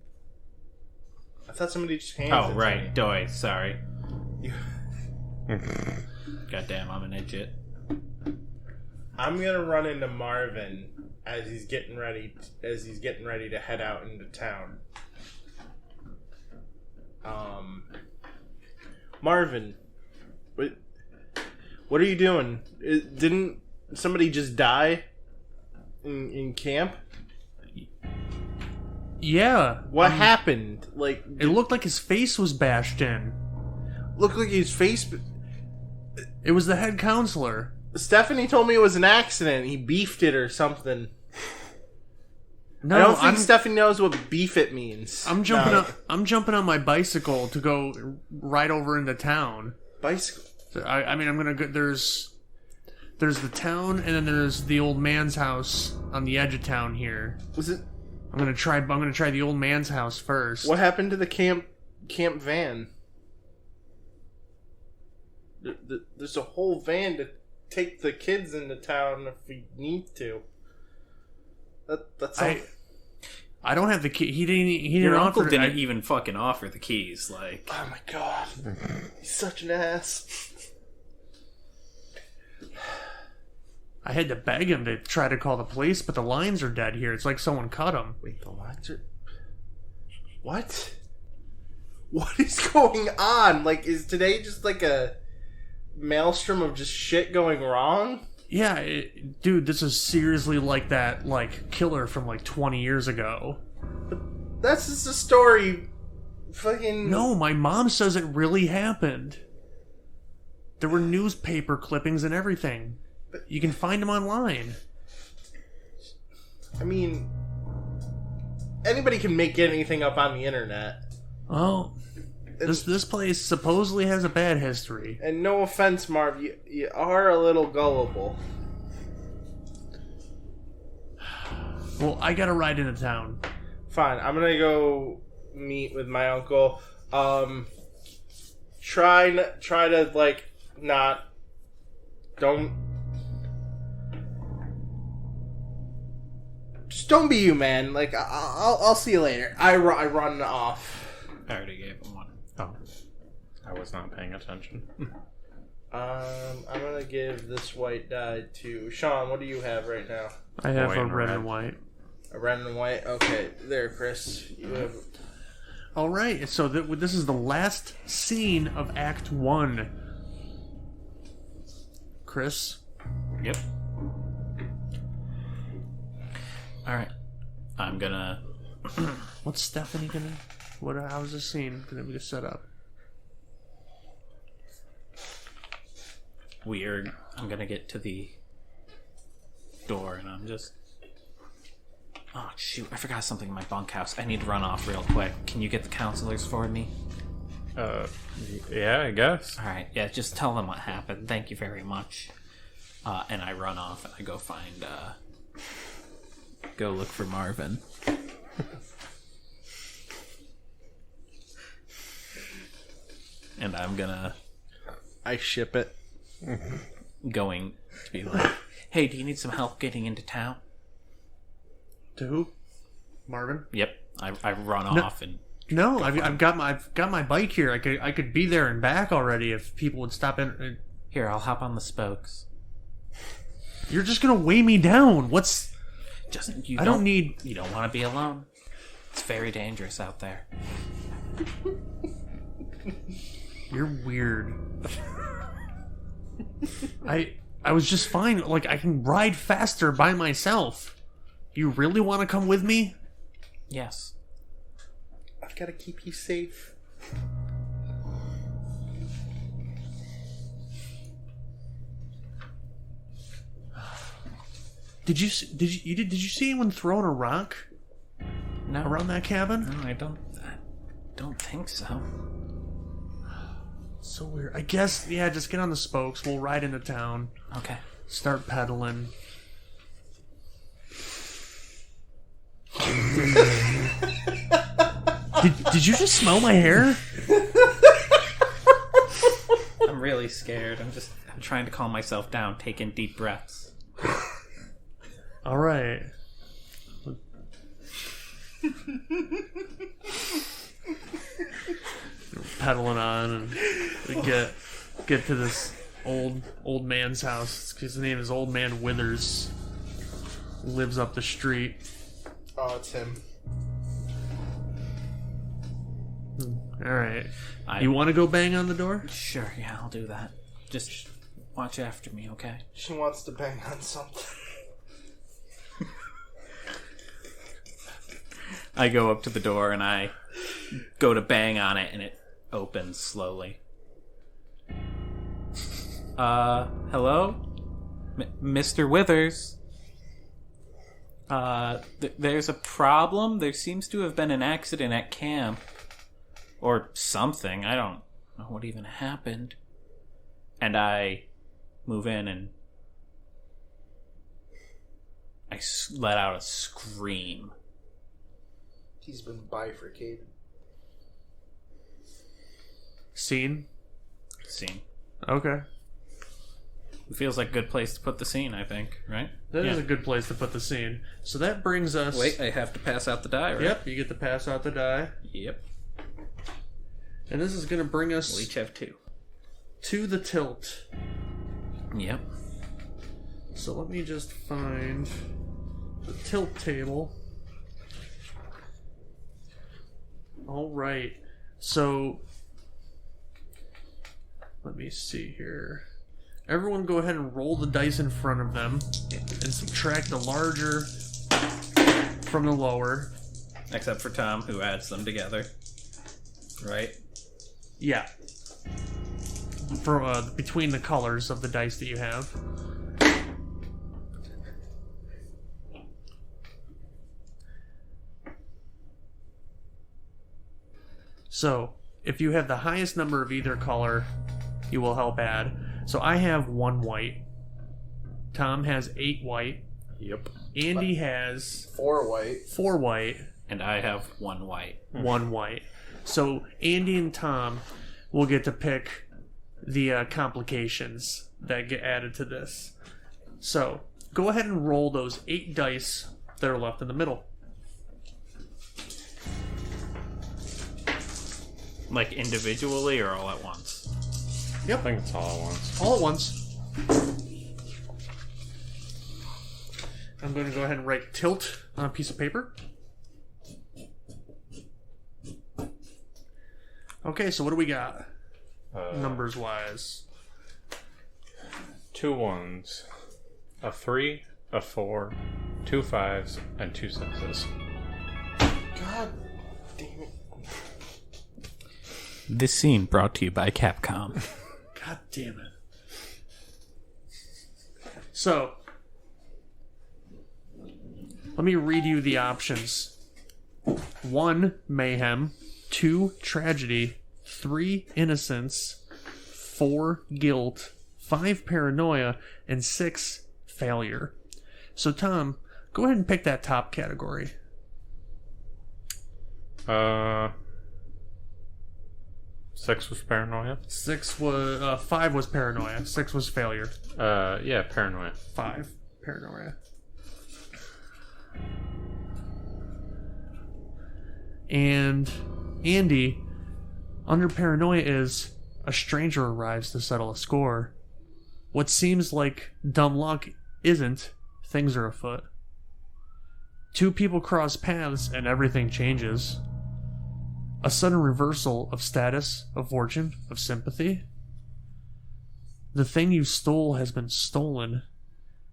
I thought somebody just handed Oh, it to right, me. Doy, sorry. You- Goddamn, I'm an idiot. I'm gonna run into Marvin as he's getting ready to head out into town. Marvin, what are you doing? Didn't somebody just die in camp? Yeah. What happened? Like, It looked like his face was bashed in. looked like his face. It was the head counselor. Stephanie told me it was an accident. He beefed it or something. No, I don't think I'm, Stephanie knows what beef it means. I'm jumping No. up. I'm jumping on my bicycle to go right over into town. Bicycle. So I mean, I'm gonna go. There's the town, and then there's the old man's house on the edge of town here. Was it? I'm gonna try the old man's house first. What happened to the camp van? There's a whole van to take the kids into town if we need to. That's all. I don't have the key. He didn't Your uncle offer. didn't even fucking offer the keys, like... Oh my god. He's such an ass. I had to beg him to try to call the police, but the lines are dead here. It's like someone cut them. Wait, the lines are... What? What is going on? Like, is today just like a maelstrom of just shit going wrong? Yeah, dude, this is seriously like that, killer from 20 years ago. That's just a story. Fucking... No, my mom says it really happened. There were newspaper clippings and everything. You can find them online. I mean, anybody can make anything up on the internet. Oh, This place supposedly has a bad history. And no offense, Marv, you are a little gullible. Well, I gotta ride into town. Fine, I'm gonna go meet with my uncle. Try to like not. Just don't be you, man. Like I'll see you later. I run off. I already gave him one. Oh. I was not paying attention. I'm gonna give this white die to Sean. What do you have right now? I have White a and red red. and white. A red and white. Okay, there, Chris. You have. All right, so this is the last scene of Act 1. Chris? Yep. Alright. I'm gonna... What's Stephanie gonna... How's this scene gonna be set up? I'm gonna get to the door and I'm just... Oh, shoot. I forgot something in my bunkhouse. I need to run off real quick. Can you get the counselors for me? Yeah, I guess. Alright, yeah, just tell them what happened. Thank you very much. And I run off and I go find, go look for Marvin. And I'm gonna... I ship it. Going to be like, hey, do you need some help getting into town? To who? Marvin? Yep. I run off and... No, I've got my bike here. I could be there and back already if people would stop in. Here, I'll hop on the spokes. You're just gonna weigh me down. What's... You don't want to be alone. It's very dangerous out there. You're weird. I was just fine. Like, I can ride faster by myself. You really want to come with me? Yes. I've got to keep you safe. Did you see anyone throwing a rock No. around that cabin? No, I don't think so. So weird. I guess, yeah, just get on the spokes. We'll ride into town. Okay. Start pedaling. Did you just smell my hair? I'm really scared. I'm trying to calm myself down, taking deep breaths. All right. Pedaling on, and we get to this old man's house. His name is Old Man Withers. Lives up the street. Oh, it's him. All right. You want to go bang on the door? Sure, yeah, I'll do that. Just watch after me, okay? She wants to bang on something. I go up to the door and I go to bang on it and it opens slowly. Hello? Mr. Withers? There's a problem. There seems to have been an accident at camp. Or something. I don't know what even happened. And I move in and I let out a scream. He's been bifurcated. Scene? Scene. Okay. It feels like a good place to put the scene, I think, right? That is a good place to put the scene. So that brings us... Wait, I have to pass out the die, right? Yep, you get to pass out the die. Yep. And this is going to bring We'll us each have two. to the tilt. Yep. So let me just find the tilt table. Alright. So, let me see here. Everyone go ahead and roll the dice in front of them and subtract the larger from the lower. Except for Tom, who adds them together. Right? Yeah. For between the colors of the dice that you have. So, if you have the highest number of either color, you will help add. So I have 1 white. Tom has 8 white. Yep. Andy has 4 white. 4 white. And I have 1 white. 1 white. So Andy and Tom will get to pick the complications that get added to this. So go ahead and roll those 8 dice that are left in the middle. Like individually or all at once? Yep. I think it's all at once. All at once. I'm going to go ahead and write tilt on a piece of paper. Okay, so what do we got? Numbers wise. 2 1s, a 3, a 4, 2 5s, and 2 6s. God damn it. This scene brought to you by Capcom. God damn it. So, let me read you the options. 1, mayhem. 2, tragedy. 3, innocence. 4, guilt. 5, paranoia. And 6, failure. So, Tom, go ahead and pick that top category. 6 was paranoia. 5 was paranoia. 6 was failure. Yeah, paranoia. 5, paranoia. And Andy, under paranoia is a stranger arrives to settle a score. What seems like dumb luck isn't. Things are afoot. 2 people cross paths and everything changes. A sudden reversal of status, of fortune, of sympathy. The thing you stole has been stolen,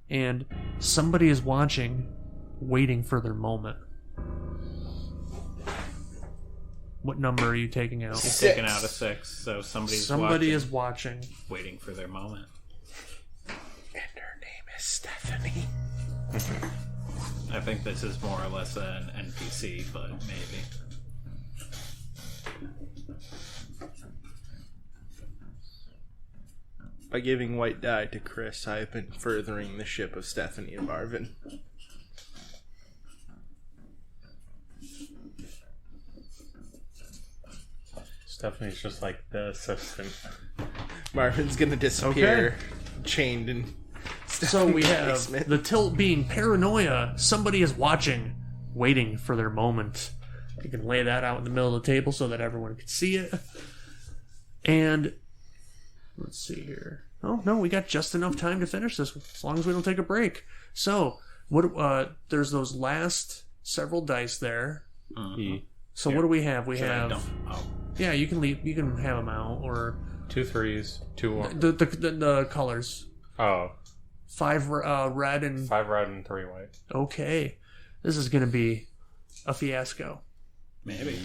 and somebody is watching, waiting for their moment. What number are you taking out? He's taking out a 6, so Somebody is watching. waiting for their moment. And her name is Stephanie. I think this is more or less an NPC, but maybe. By giving white dye to Chris, I have been furthering the ship of Stephanie and Marvin. Stephanie's just like the assistant. Marvin's gonna disappear, chained in. So we have basement. the tilt being paranoia. Somebody is watching, waiting for their moment. You can lay that out in the middle of the table so that everyone can see it. And let's see here. Oh no, we got just enough time to finish this, as long as we don't take a break. So what? There's those last several dice there. So what do we have? We have. Yeah, you can leave. You can have them out, or 2 3s, 2 1. the colors. Oh. 5 red and 5 red and 3 white. Okay, this is gonna be a fiasco. Maybe.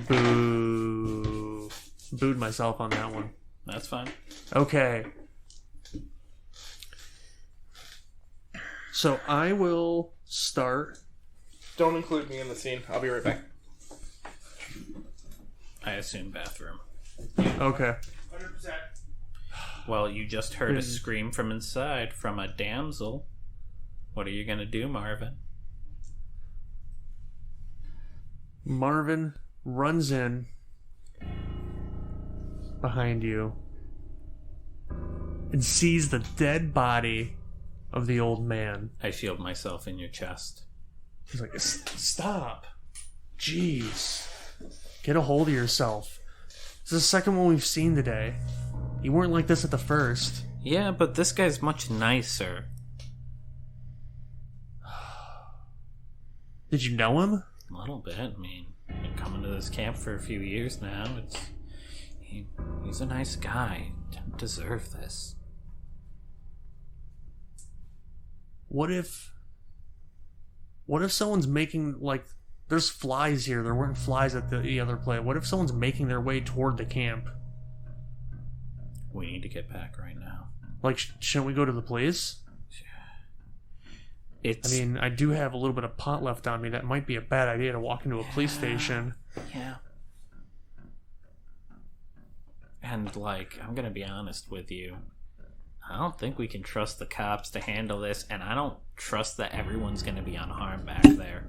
Boo! Booed myself on that one. That's fine. Okay. So I will start. Don't include me in the scene. I'll be right back. I assume bathroom. Okay. 100%. Well, you just heard a scream from inside from a damsel. What are you going to do, Marvin? Marvin runs in behind you and sees the dead body of the old man. I shield myself in your chest. He's like, stop. Jeez. Get a hold of yourself. This is the second one we've seen today. You weren't like this at the first. Yeah, but this guy's much nicer. Did you know him? A little bit. I mean, been coming to this camp for a few years now. He's a nice guy. Didn't deserve this. What if someone's making, like, there's flies here. There weren't flies at the other place. What if someone's making their way toward the camp? We need to get back right now. Like, shouldn't we go to the police? I mean, I do have a little bit of pot left on me. That might be a bad idea to walk into a police station. Yeah. And, like, I'm gonna be honest with you. I don't think we can trust the cops to handle this, and I don't trust that everyone's gonna be unharmed back there.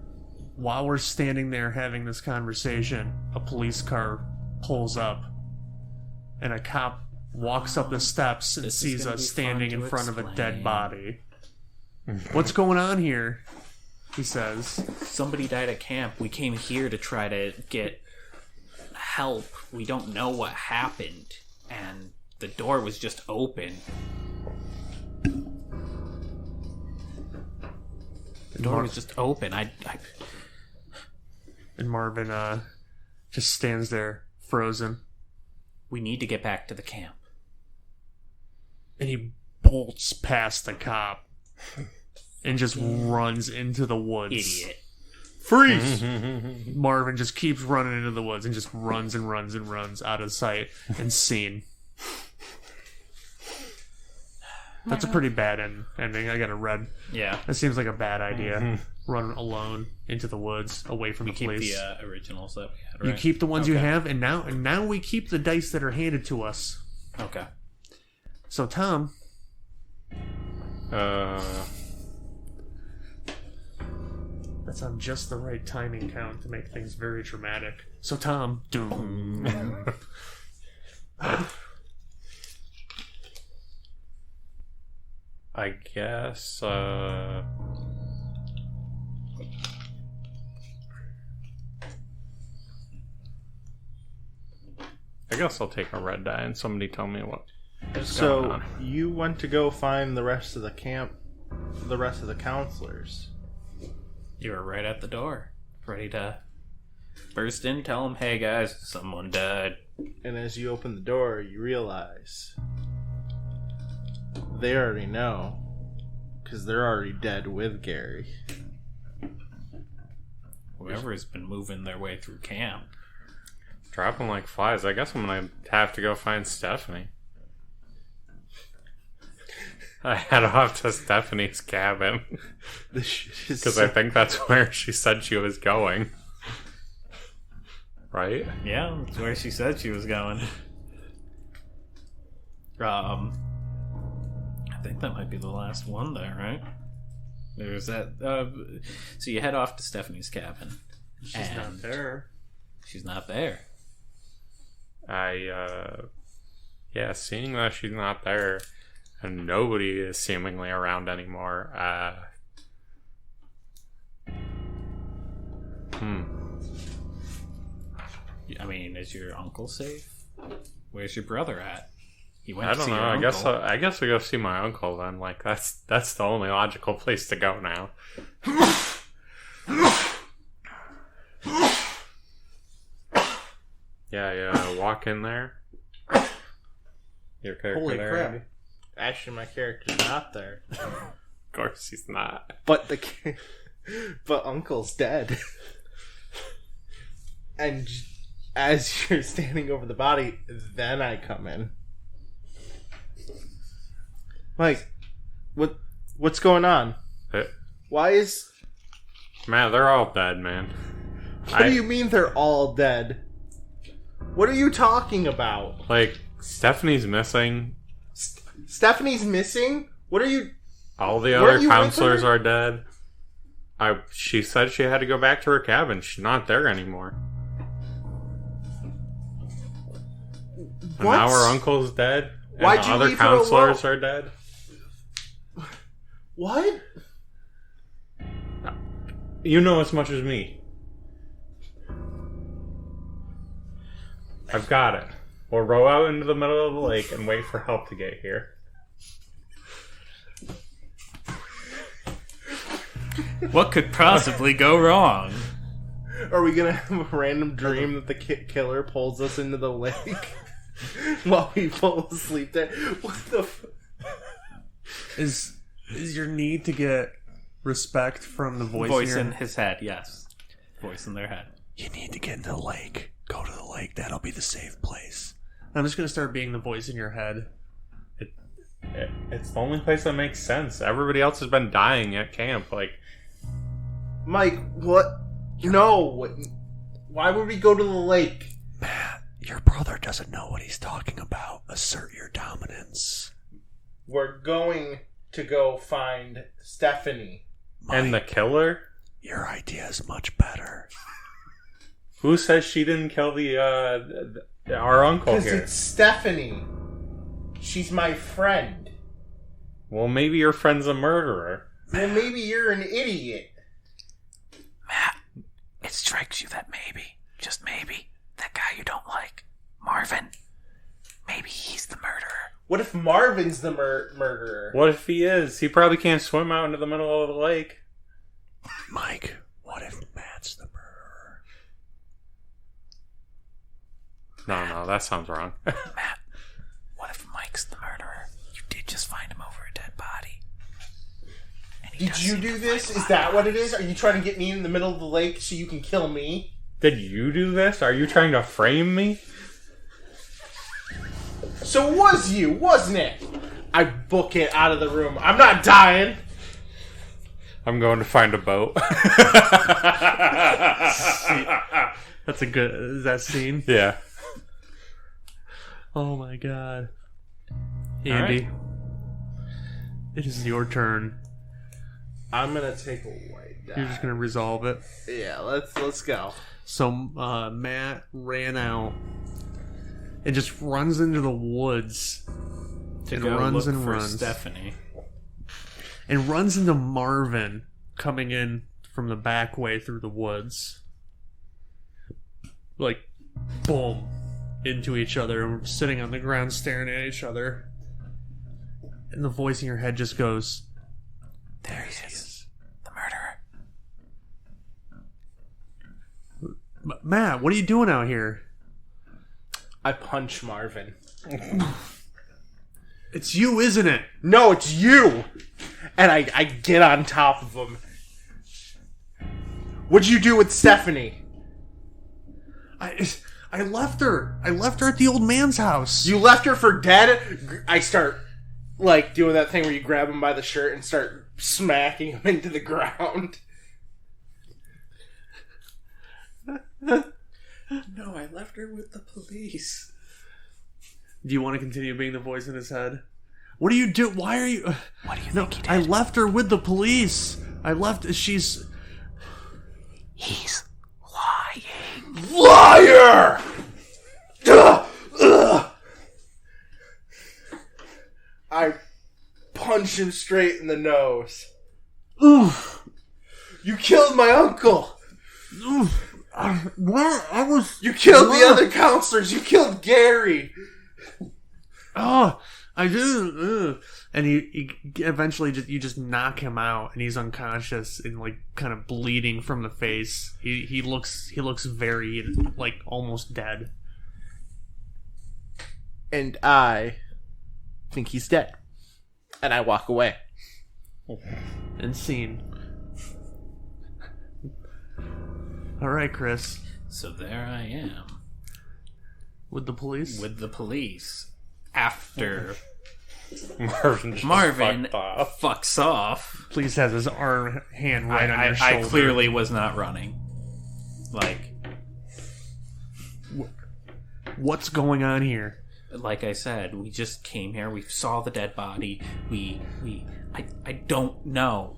While we're standing there having this conversation, a police car pulls up, and a cop walks up the steps and This is sees gonna us be standing fun in to front of a dead explain. body. What's going on here? He says. Somebody died at camp. We came here to try to get help. We don't know what happened. And the door was just open. The door was just open. And Marvin just stands there, frozen. We need to get back to the camp. And he bolts past the cop and just runs into the woods. Idiot. Freeze! Marvin just keeps running into the woods and just runs and runs and runs out of sight and seen. That's a pretty bad ending. I got a red. Yeah. That seems like a bad idea. Run alone into the woods, away from We the keep police. the originals that we had, You right? keep the ones you Okay. have, and now we keep the dice that are handed to us. Okay. So Tom, that's on just the right timing count to make things very dramatic. So Tom, doom. I guess, I'll take a red die and somebody tell me what is going So on. you went to go find the rest of the camp, the rest of the counselors. You were right at the door. Ready to burst in, tell them, hey guys, someone died. And as you open the door, you realize they already know, because they're already dead with Gary. Whoever has been moving their way through camp. Dropping like flies. I guess I'm gonna have to go find Stephanie. I head off to Stephanie's cabin This shit is because I think that's where she said she was going. Right? Yeah, that's where she said she was going. I think that might be the last one there, right? There's that. So you head off to Stephanie's cabin. She's not there. She's not there. Yeah, seeing that she's not there and nobody is seemingly around anymore, I mean, is your uncle safe? Where's your brother at? He went I to don't see know. your I uncle. guess we go see my uncle then. Like that's the only logical place to go now. Yeah, walk in there. Your character Holy there, crap. Andy? Actually, my character's not there. Of course he's not. But but Uncle's dead. And as you're standing over the body, then I come in. Like, what's going on? Why is... Man, they're all dead, man. What do you mean they're all dead? What are you talking about? Like, Stephanie's missing. Stephanie's missing? What are you... All the Weren't other you with counselors her? are dead. She said she had to go back to her cabin. She's not there anymore. And What? now her uncle's dead. And Why'd the you other leave her counselors alone? are dead. What? You know as much as me. I've got it. We'll row out into the middle of the lake and wait for help to get here. What could possibly go wrong? Are we gonna have a random dream that the killer pulls us into the lake while we fall asleep there? What the Is your need to get respect from the voice, Voice in in your... his head, yes. Voice in their head. You need to get into the lake. Go to the lake. That'll be the safe place. I'm just gonna start being the voice in your head. It's the only place that makes sense. Everybody else has been dying at camp. Like, Mike, what? No. Why would we go to the lake? Matt, Your brother doesn't know what he's talking about. Assert your dominance. We're going to go find Stephanie. And the killer? Your idea is much better. Who says she didn't kill our uncle Because here? it's Stephanie. She's my friend. Well, maybe your friend's a murderer. Well, maybe you're an idiot. Matt, it strikes you that maybe, just maybe, that guy you don't like, Marvin, maybe he's the murderer. What if Marvin's the murderer? What if he is? He probably can't swim out into the middle of the lake. Mike, what if Matt's the murderer? No, that sounds wrong. Matt, what if Mike's the murderer? You did just find him over a dead body. Did you do this? Is that what it is? Are you trying to get me in the middle of the lake so you can kill me? Did you do this? Are you trying to frame me? So it was you, wasn't it? I book it out of the room. I'm not dying. I'm going to find a boat. That's a good... Is that scene? Yeah. Oh my god. Andy. Right. It is your turn. I'm gonna take a white die. You're just gonna resolve it. Yeah, let's go. So, Matt ran out and just runs into the woods. To and go runs look and for runs. Stephanie. And runs into Marvin coming in from the back way through the woods. Like, boom. Into each other. And we're sitting on the ground staring at each other. And the voice in your head just goes, There he is. The murderer. Matt, what are you doing out here? I punch Marvin. It's you, isn't it? No, it's you! And I get on top of him. What'd you do with Stephanie? I left her. I left her at the old man's house. You left her for dead? I start, like, doing that thing where you grab him by the shirt and start smacking him into the ground. No, I left her with the police. Do you want to continue being the voice in his head? What do you do? Why are you... What do you No, think he did? I left her with the police. I left... She's... He's lying. Liar! Ugh! Ugh! I punch him straight in the nose. Oof. You killed my uncle! Oof. What? I was... You killed the What? other counselors! You killed Gary! Oh, I didn't. And he eventually you just knock him out, and he's unconscious and like kind of bleeding from the face. He looks very like almost dead. And I think he's dead. And I walk away. And scene. All right, Chris. So there I am. With the police? With the police. After Marvin just Marvin fucked off. fucks off. Police has his hand right on your I shoulder. clearly was not running. Like What's going on here? like I said, we just came here. We saw the dead body. I don't know,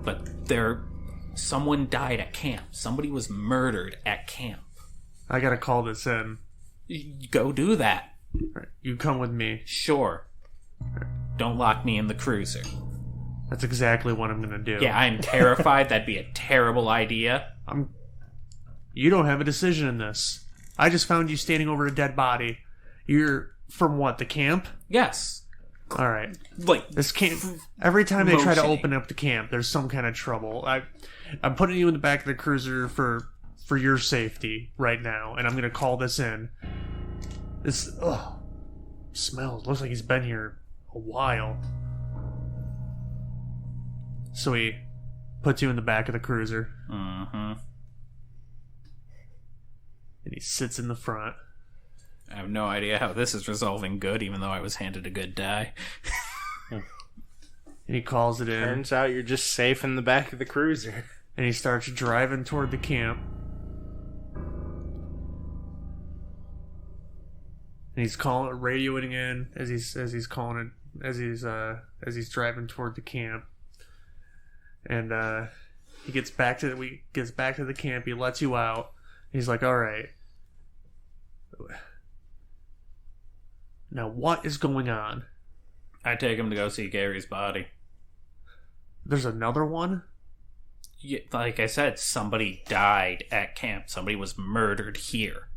but someone died at camp. Somebody was murdered at camp. I gotta call this in. Go do that. All right, you come with me. Sure. Don't lock me in the cruiser. That's exactly what I'm gonna do. Yeah, I'm terrified. That'd be a terrible idea. You don't have a decision in this. I just found you standing over a dead body. You're from what? The camp? Yes. All right. Like This camp. Every time they try to motioning. open up the camp, there's some kind of trouble. I'm putting you in the back of the cruiser for your safety right now, and I'm gonna call this in. This smells. Looks like he's been here a while. So he puts you in the back of the cruiser, Mm-hmm. and he sits in the front. I have no idea how this is resolving good, even though I was handed a good die. And he calls it in, Turns out you're just safe in the back of the cruiser. and he starts driving toward the camp. and he's radioing in as he's calling it as he's driving toward the camp, and he gets back to the camp. He lets you out. He's like, "All right, now what is going on?" I take him to go see Gary's body. There's another one? Yeah, like I said, somebody died at camp. Somebody was murdered here.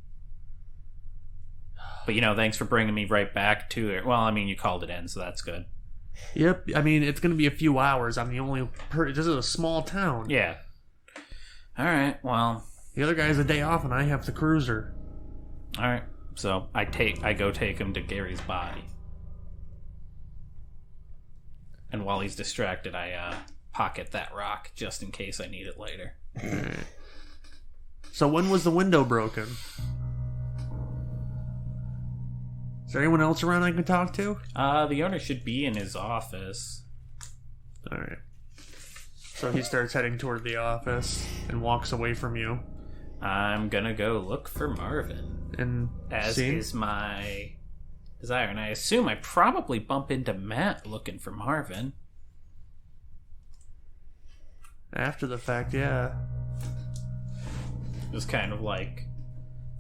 But, thanks for bringing me right back to it. Well, I mean, you called it in, so that's good. Yep. I mean, it's going to be a few hours. I'm the only this is a small town. Yeah. All right, well. The other guy has a day off, and I have the cruiser. All right. So I go take him to Gary's body. And while he's distracted, I pocket that rock just in case I need it later. Right. So when was the window broken? Is there anyone else around I can talk to? The owner should be in his office. All right. So he starts heading toward the office and walks away from you. I'm gonna go look for Marvin. And as is my desire, and I assume I probably bump into Matt looking for Marvin. After the fact, yeah. It was kind of like,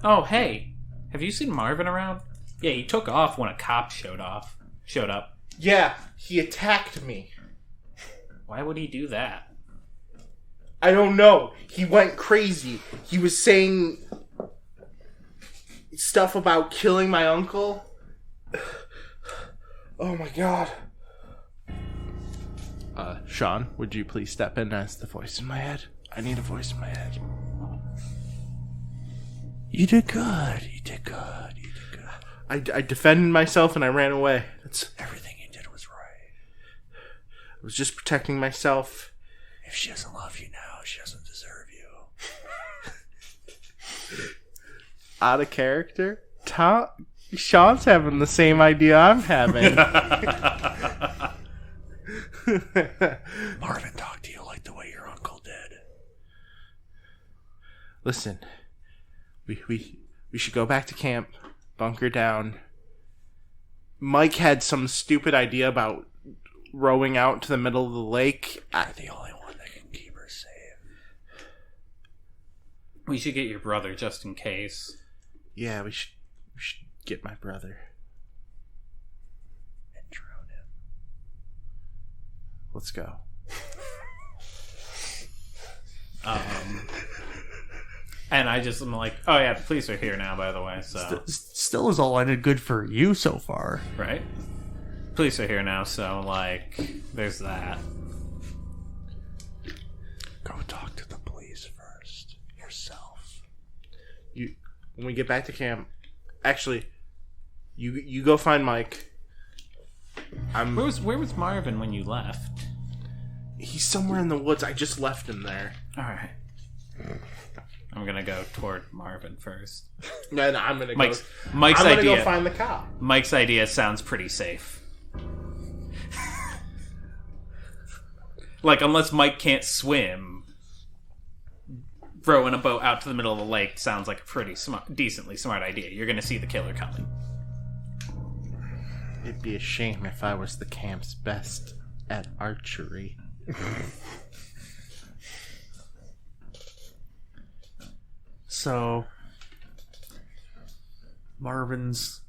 oh, hey, have you seen Marvin around? Yeah, he took off when a cop showed up. Yeah, he attacked me. Why would he do that? I don't know. He went crazy. He was saying stuff about killing my uncle. Oh my god. Sean, would you please step in as the voice in my head? I need a voice in my head. You did good. You did good. You did good. I defended myself and I ran away. That's everything you did was right. I was just protecting myself. If she doesn't love you now, she doesn't deserve you. Out of character? Sean's having the same idea I'm having. Marvin talked to you like the way your uncle did. Listen, we should go back to camp, bunker down. Mike had some stupid idea about rowing out to the middle of the lake. I'm the only one that can keep her safe. We should get your brother just in case. Yeah, we should get my brother. And drown him. Let's go. And I'm like, oh yeah, the police are here now, by the way, so. Still is all ended good for you so far. Right? Police are here now, so, like, there's that. Go talk to the police first. Yourself. When we get back to camp, actually, you go find Mike. Where was Marvin when you left? He's somewhere in the woods. I just left him there. Alright. I'm gonna go toward Marvin first. No, I'm gonna Mike's I'm idea. gonna go find the cop. Mike's idea sounds pretty safe. Like, unless Mike can't swim, rowing a boat out to the middle of the lake sounds like a pretty decently smart idea. You're gonna see the killer coming. It'd be a shame if I was the camp's best at archery. So, Marvin's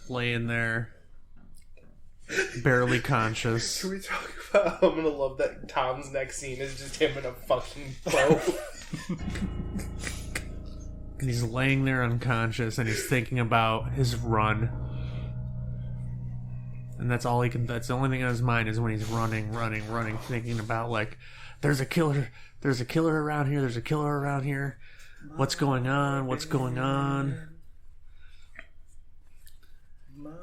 laying there, barely conscious. Can we talk about I'm gonna love that Tom's next scene is just him in a fucking boat. And he's laying there unconscious, and he's thinking about his run. And that's the only thing on his mind is when he's running, thinking about, like, there's a killer around here, what's going on?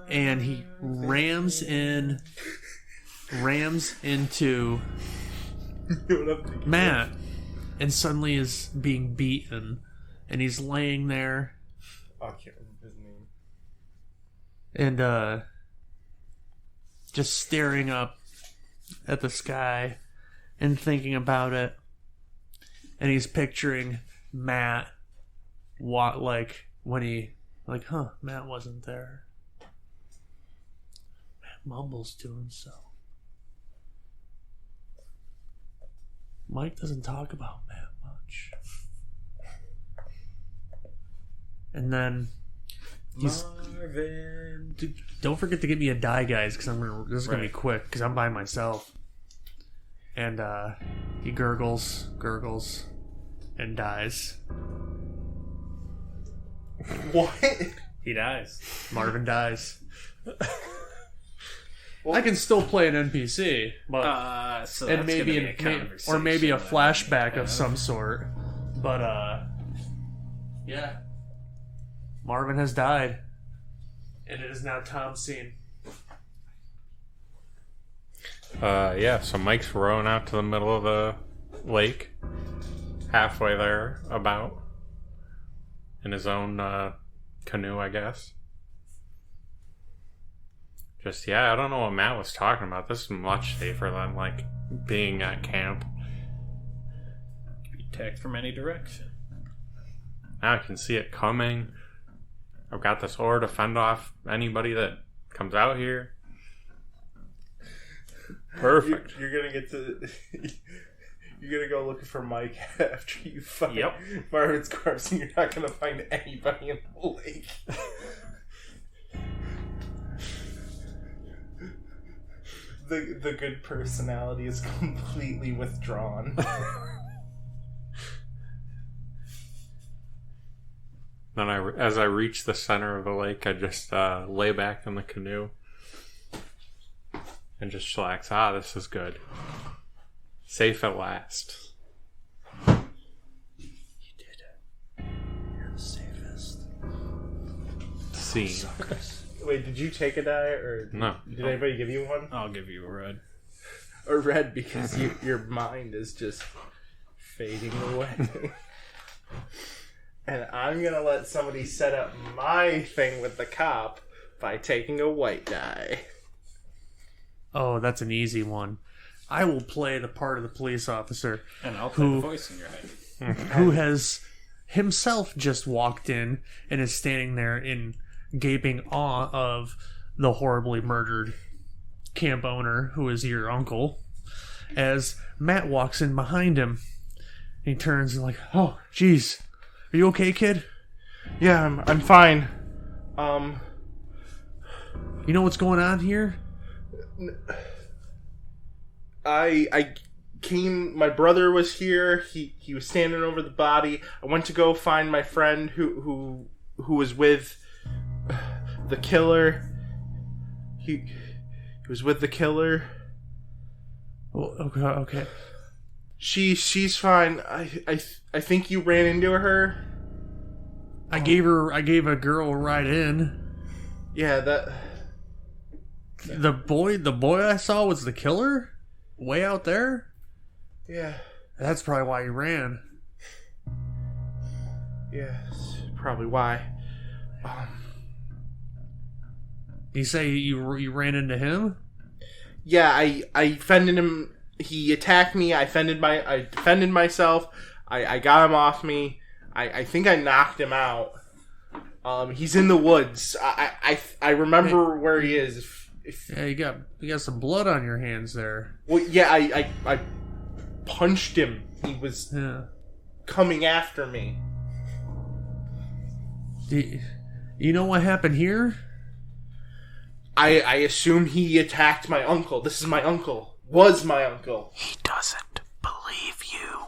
And he rams into Matt, and suddenly is being beaten, and he's laying there. I can't remember his name. And just staring up at the sky and thinking about it. And he's picturing Matt, like when he Like, Matt wasn't there. Matt mumbles to himself. Mike doesn't talk about Matt much. And then Marvin. Dude, don't forget to get me a die, guys, because this is gonna be quick because I'm by myself. And he gurgles, and dies. What? He dies. Marvin dies. Well, I can still play an NPC, but So and that's maybe gonna be a or maybe a conversation flashback that of some sort. But yeah, Marvin has died, and it is now Tom's scene. Yeah, so Mike's rowing out to the middle of the lake, halfway there, about, in his own canoe, I guess. Just, I don't know what Matt was talking about. This is much safer than, like, being at camp. be attacked from any direction. Now I can see it coming. I've got this oar to fend off anybody that comes out here. Perfect. You're gonna get to. You're gonna go looking for Mike after you find Marvin's corpse, and you're not gonna find anybody in the lake. The good personality is completely withdrawn. Then as I reach the center of the lake, I just lay back in the canoe and just chillax. This is good. Safe at last. You did it. You're the safest. Scene. Wait, did you take a die, or No. did anybody give you one? I'll give you a red. A red, because your mind is just fading away. And I'm gonna let somebody set up my thing with the cop by taking a white die. Oh, that's an easy one. I will play the part of the police officer And I'll play the voice in your head. who has himself just walked in and is standing there in gaping awe of the horribly murdered camp owner, who is your uncle, as Matt walks in behind him. And he turns and like, oh, jeez. Are you okay, kid? Yeah, I'm fine. You know what's going on here? I came. My brother was here. He was standing over the body. I went to go find my friend who was with the killer. He was with the killer. Oh, okay. She's fine. I think you ran into her. I gave a girl a ride in. Yeah, that. The boy I saw was the killer? Way out there? Yeah. That's probably why he ran. Yeah, that's probably why. You say you ran into him? Yeah, I fended him. He attacked me. I defended myself. I got him off me. I think I knocked him out. He's in the woods. I remember where he is. Yeah, you got some blood on your hands there. Well, yeah, I punched him. He was coming after me. You know what happened here? I assume he attacked my uncle. This is my uncle. Was my uncle. He doesn't believe you.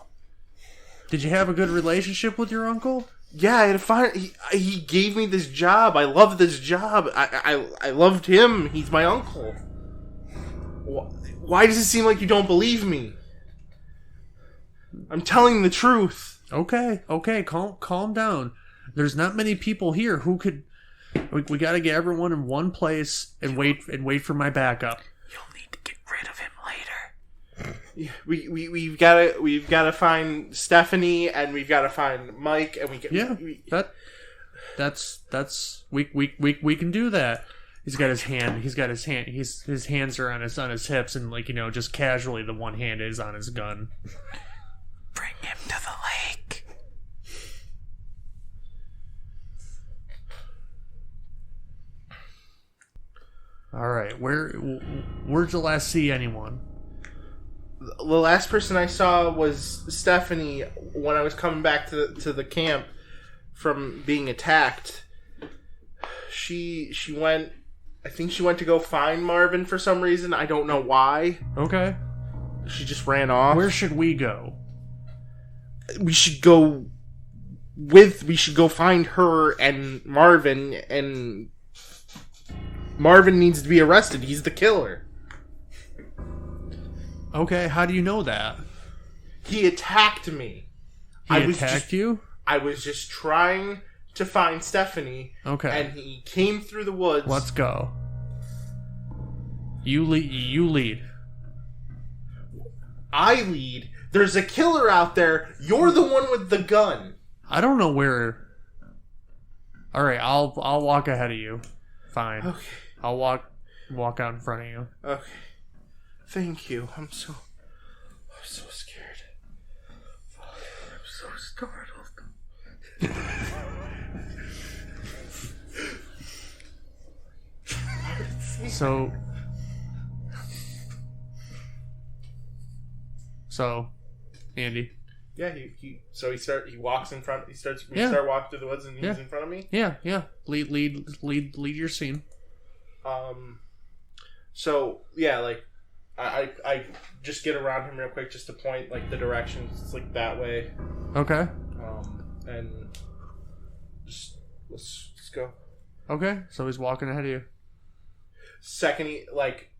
Did you have a good relationship with your uncle? Yeah, I had to find. He gave me this job. I love this job. I loved him. He's my uncle. Why does it seem like you don't believe me? I'm telling the truth. Okay, calm down. There's not many people here who could. We got to get everyone in one place and wait for my backup. You'll need to get rid of him later. We've got to find Stephanie, and we've got to find Mike, and we can do that. His hands are on his hips, and just casually the one hand is on his gun. Bring him to the lake. All right. Where'd you last see anyone? The last person I saw was Stephanie when I was coming back to the camp from being attacked. She went. I think she went to go find Marvin for some reason. I don't know why. Okay. She just ran off. Where should we go? We should go find her and Marvin, and Marvin needs to be arrested. He's the killer. Okay, how do you know that? He attacked me. He attacked you? I was just trying to find Stephanie. Okay. And he came through the woods. Let's go. You lead. I lead. There's a killer out there. You're the one with the gun. I don't know where. All right, I'll walk ahead of you. Fine. Okay. I'll walk out in front of you. Okay. Thank you. I'm so scared. I'm so startled. So, Andy. Yeah, he walks in front. We start walking through the woods, and he's in front of me. Yeah. Lead your scene. So yeah, like I just get around him real quick just to point like the directions. It's like that way. Okay. And just let's go. Okay, so he's walking ahead of you.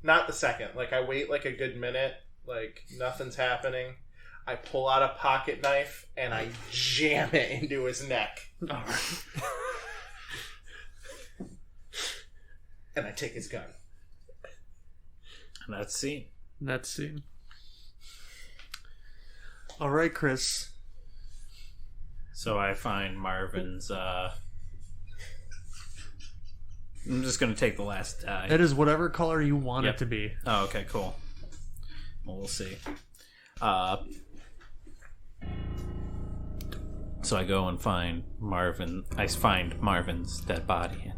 Not the second. Like I wait like a good minute. Like nothing's happening. I pull out a pocket knife and I jam it into his neck. All right. And I take his gun. And that's scene. All right, Chris. So I find Marvin's. I'm just gonna take the last die. It is whatever color you want it to be. Oh, okay, cool. Well, we'll see. So I go and find Marvin. I find Marvin's dead body.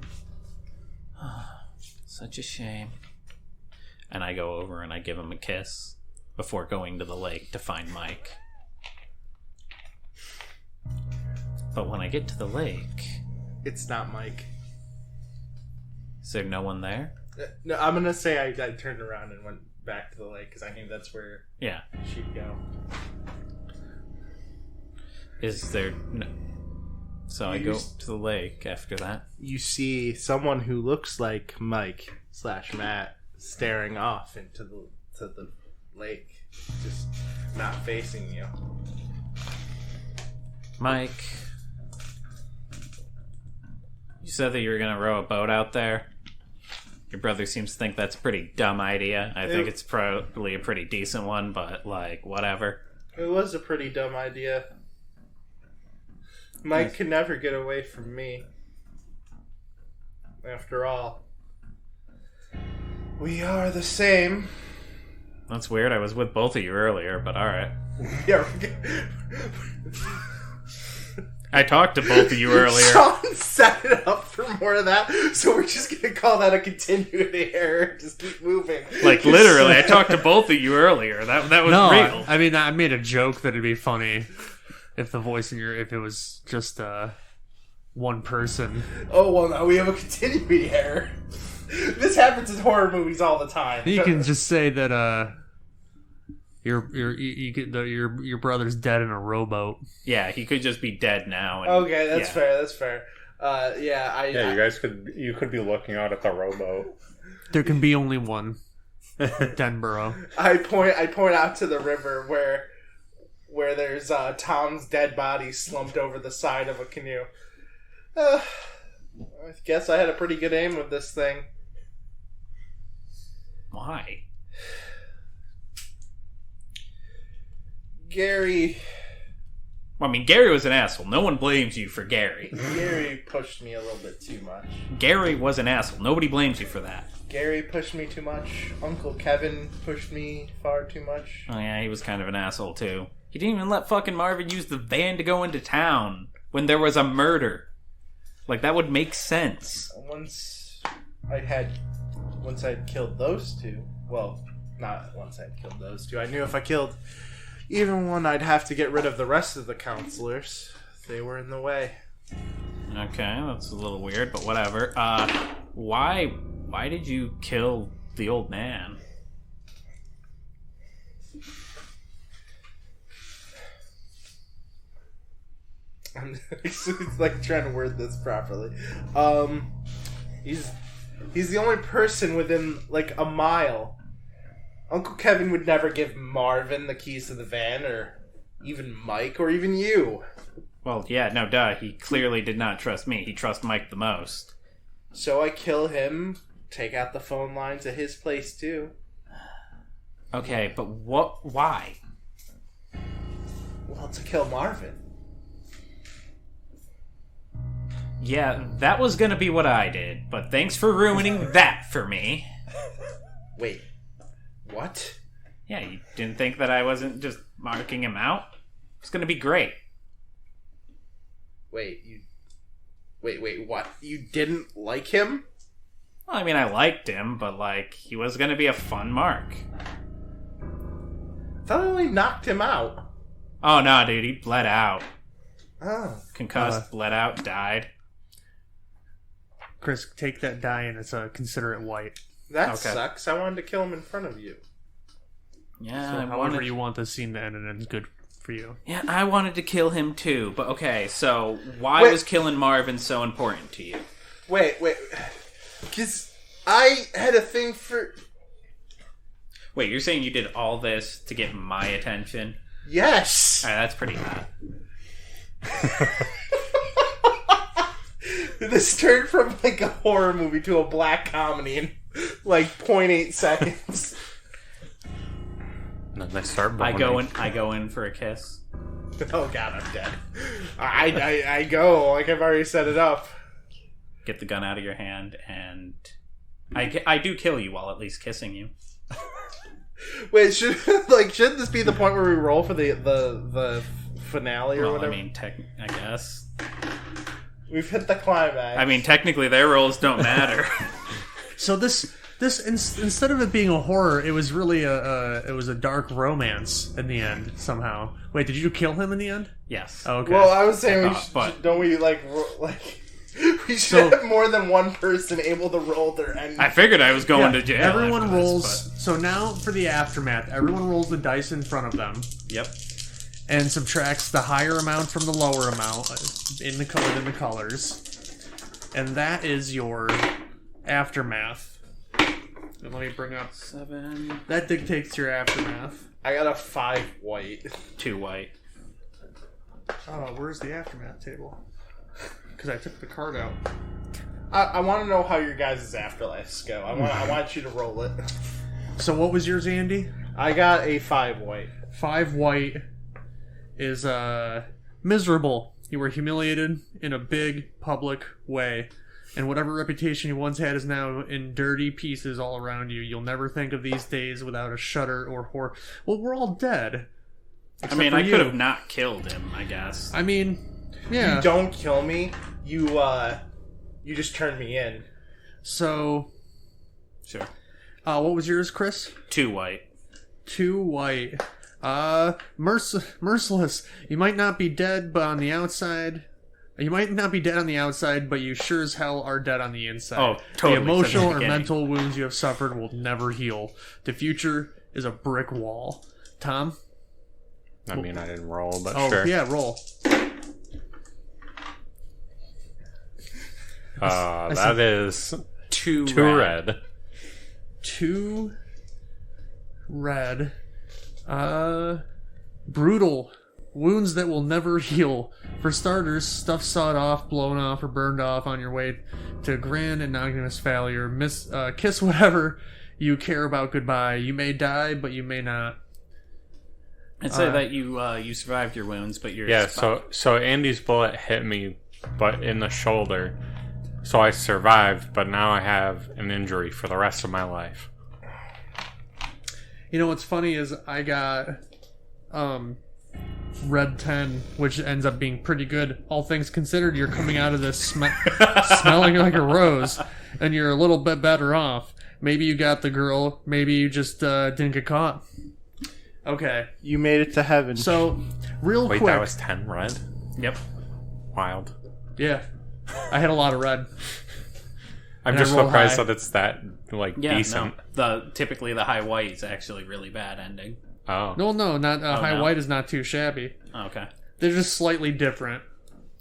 Such a shame. And I go over and I give him a kiss before going to the lake to find Mike. But when I get to the lake... It's not Mike. Is there no one there? No, I'm going to say I turned around and went back to the lake because I knew that's where she'd go. Is there... No. So I go to the lake after that. You see someone who looks like Mike/Matt staring off into the lake, just not facing you. Mike, you said that you were going to row a boat out there. Your brother seems to think that's a pretty dumb idea. I think it's probably a pretty decent one, but, like, whatever. It was a pretty dumb idea. Mike could never get away from me. After all, we are the same. That's weird. I was with both of you earlier, but alright. Yeah. I talked to both of you earlier. Sean set it up for more of that, so we're just going to call that a continuity error. Just keep moving. Like, literally, I talked to both of you earlier. That was real. I mean, I made a joke that it'd be funny if the voice if it was just one person. Oh, well, now we have a continuity error. This happens in horror movies all the time. You can just say that your brother's dead in a rowboat. Yeah, he could just be dead now. Okay, that's fair. That's fair. You guys could be looking out at the rowboat. There can be only one. Denborough. I point out to the river where there's Tom's dead body slumped over the side of a canoe. I guess I had a pretty good aim with this thing. Why? Gary. Well, I mean, Gary was an asshole. No one blames you for Gary. Gary pushed me a little bit too much. Gary was an asshole. Nobody blames you for that. Gary pushed me too much. Uncle Kevin pushed me far too much. Oh, yeah, he was kind of an asshole, too. He didn't even let fucking Marvin use the van to go into town when there was a murder. Like, that would make sense. Once I had once I'd killed those two, well, not once I'd killed those two, I knew if I killed even one, I'd have to get rid of the rest of the counselors. They were in the way. Okay, that's a little weird, but whatever. Why did you kill the old man? I'm actually like trying to word this properly. He's the only person within like a mile. Uncle Kevin would never give Marvin the keys to the van, or even Mike, or even you. Well, yeah, no, duh. He clearly did not trust me. He trusts Mike the most. So I kill him, take out the phone lines at his place too. Okay, but what? Why? Well, to kill Marvin. Yeah, that was gonna be what I did, but thanks for ruining that for me. Wait, what? Yeah, you didn't think that I wasn't just marking him out? It's gonna be great. Wait, what? You didn't like him? Well, I mean, I liked him, but, like, he was gonna be a fun mark. I thought I only knocked him out. Oh, no, dude, he bled out. Oh. Concussed, bled out, died. Chris, take that die and it's a considerate white. That Okay. sucks. I wanted to kill him in front of you. Yeah, So I however wanted... you want this scene to end, and it's good for you. Yeah, I wanted to kill him too, but okay, so why Wait. was killing Marvin so important to you? Wait. Because I had a thing for... Wait, you're saying you did all this to get my attention? Yes! Alright, that's pretty hot. This turned from like a horror movie to a black comedy in like 0.8 seconds. And then they start I boning. go in for a kiss. Oh god, I'm dead. I go, like I've already set it up. Get the gun out of your hand, and I do kill you while at least kissing you. Wait, should this be the point where we roll for the finale or Well, whatever? I mean, I guess. We've hit the climax. I mean, technically, their roles don't matter. So this instead of it being a horror, it was really a dark romance in the end somehow. Wait, did you kill him in the end? Yes. Oh, okay. Well, I was saying don't we we should have more than one person able to roll their end. I figured I was going to jail. Everyone after rolls. this, So now for the aftermath, everyone rolls the dice in front of them. but... Yep. And subtracts the higher amount from the lower amount within the colors, and that is your aftermath. And let me bring up 7. that dictates your aftermath. I got a 5 white. 2 white. Oh, where's the aftermath table? Because I took the card out. I want to know how your guys' afterlives go. I want you to roll it. So what was yours, Andy? I got a 5 white. 5 white is miserable. You were humiliated in a big public way, and whatever reputation you once had is now in dirty pieces all around you. You'll never think of these days without a shudder or horror. Well, we're all dead. I mean, for I you. could have not killed him, I guess. I mean, yeah. You don't kill me. You just turn me in. So, Sure. what was yours, Chris? 2 white. 2 white. Merciless. You might not be dead, but on the outside... You might not be dead on the outside, but you sure as hell are dead on the inside. Oh, totally. The emotional Since the or beginning. mental wounds you have suffered will never heal. The future is a brick wall. Tom? I mean, I didn't roll, but Oh, sure. yeah, roll. That is 2 2 red. 2 red. Brutal. Wounds that will never heal. For starters, stuff sawed off, blown off, or burned off on your way to grand innocuous failure. Kiss whatever you care about goodbye. You may die, but you may not. I'd say that you survived your wounds, but you're... Yeah, so Andy's bullet hit me, but in the shoulder. So I survived, but now I have an injury for the rest of my life. You know what's funny is I got red 10, which ends up being pretty good. All things considered, you're coming out of this smelling like a rose, and you're a little bit better off. Maybe you got the girl. Maybe you just didn't get caught. Okay. You made it to heaven. So, real Wait, quick. that was 10 red? Yep. Wild. Yeah. I had a lot of red. I'm And just I roll surprised high. that it's that, Yeah, decent. no. Typically the high white is actually really bad ending. Oh. No, not high no? white is not too shabby. Okay. They're just slightly different.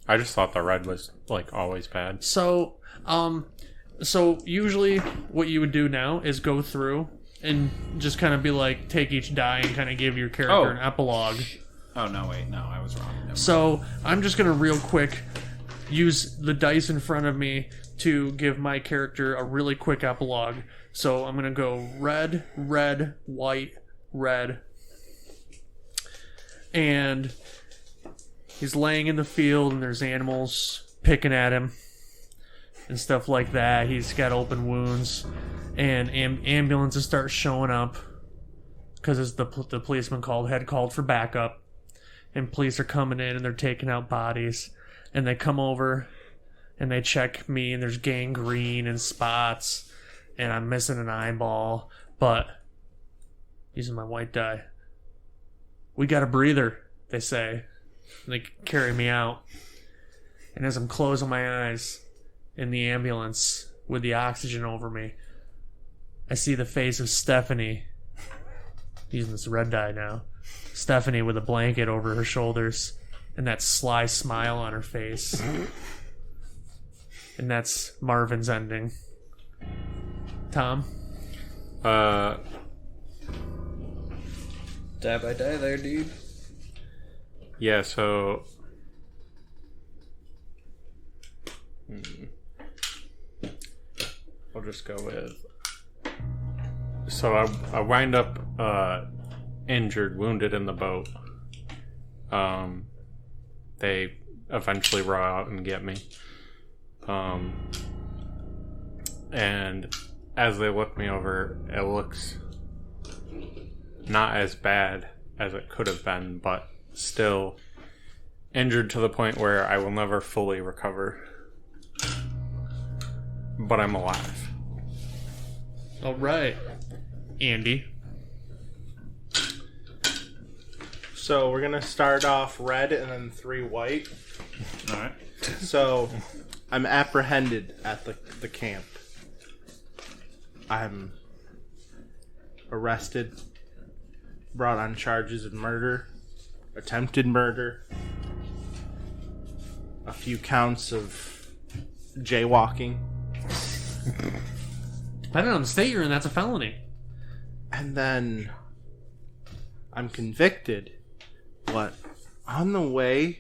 I just thought the red was, always bad. So, so usually what you would do now is go through and just kind of be like, take each die and kind of give your character an epilogue. Oh, no, wait. No, I was wrong. Never So I'm just going to real quick use the dice in front of me to give my character a really quick epilogue. So I'm going to go red, red, white, red. And he's laying in the field and there's animals picking at him and stuff like that. He's got open wounds and ambulances start showing up because the policeman had called for backup. And police are coming in and they're taking out bodies. And they come over and they check me and there's gangrene and spots. And I'm missing an eyeball. But, using my white die, we got a breather, they say. And they carry me out. And as I'm closing my eyes in the ambulance with the oxygen over me, I see the face of Stephanie. Using this red die now. Stephanie with a blanket over her shoulders and that sly smile on her face. And that's Marvin's ending. Tom? Die by die there, dude. Yeah, so... I'll just go with... So I wind up injured, wounded in the boat. They eventually row out and get me. And as they look me over, it looks not as bad as it could have been, but still injured to the point where I will never fully recover. But I'm alive. Alright. Andy? So we're gonna start off red and then 3 white. Alright. So I'm apprehended at the camp. I'm arrested, brought on charges of murder, attempted murder, a few counts of jaywalking, Depending on the state you're in, that's a felony. and then I'm convicted. But on the way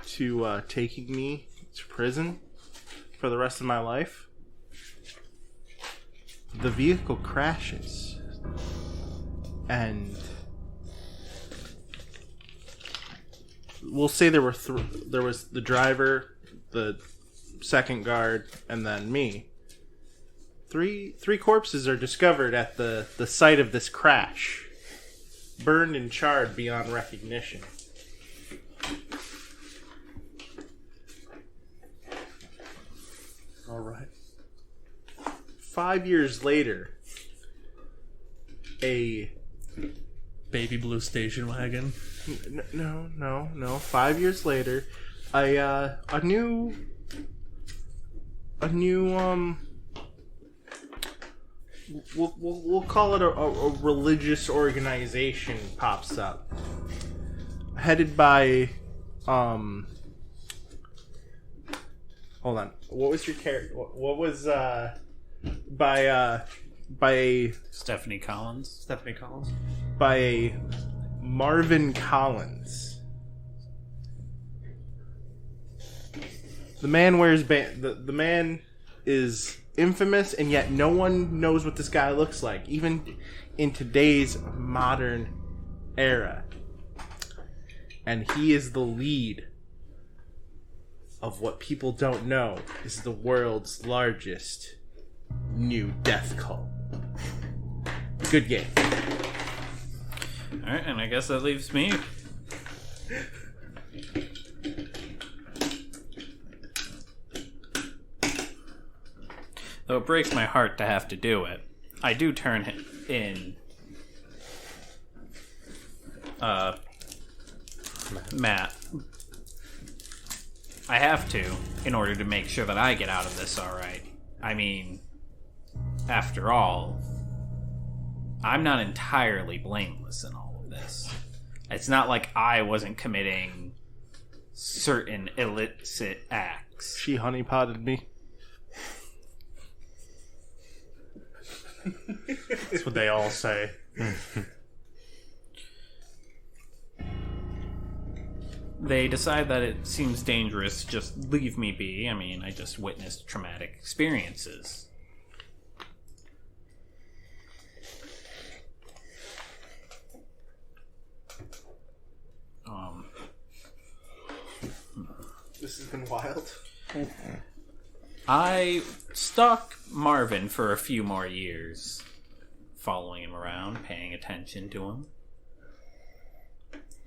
to taking me to prison for the rest of my life, the vehicle crashes, and we'll say there was the driver, the second guard, and then me. Three corpses are discovered at the site of this crash, burned and charred beyond recognition. All right. 5 years later, a Baby blue station wagon. no. 5 years later, a new we'll call it a religious organization pops up, headed by hold on. What was your character? What was by Stephanie Collins. Stephanie Collins. by Marvin Collins. The man wears the man is infamous, and yet no one knows what this guy looks like, even in today's modern era. And he is the lead of what people don't know is the world's largest new death cult. Good game. Alright, and I guess that leaves me. Though it breaks my heart to have to do it, I do turn in Matt. I have to, in order to make sure that I get out of this alright. I mean, after all, I'm not entirely blameless in all of this. It's not like I wasn't committing certain illicit acts. She honeypotted me. That's what they all say. They decide that it seems dangerous, just leave me be. I mean, I just witnessed traumatic experiences. This has been wild. I stalked Marvin for a few more years, following him around, paying attention to him.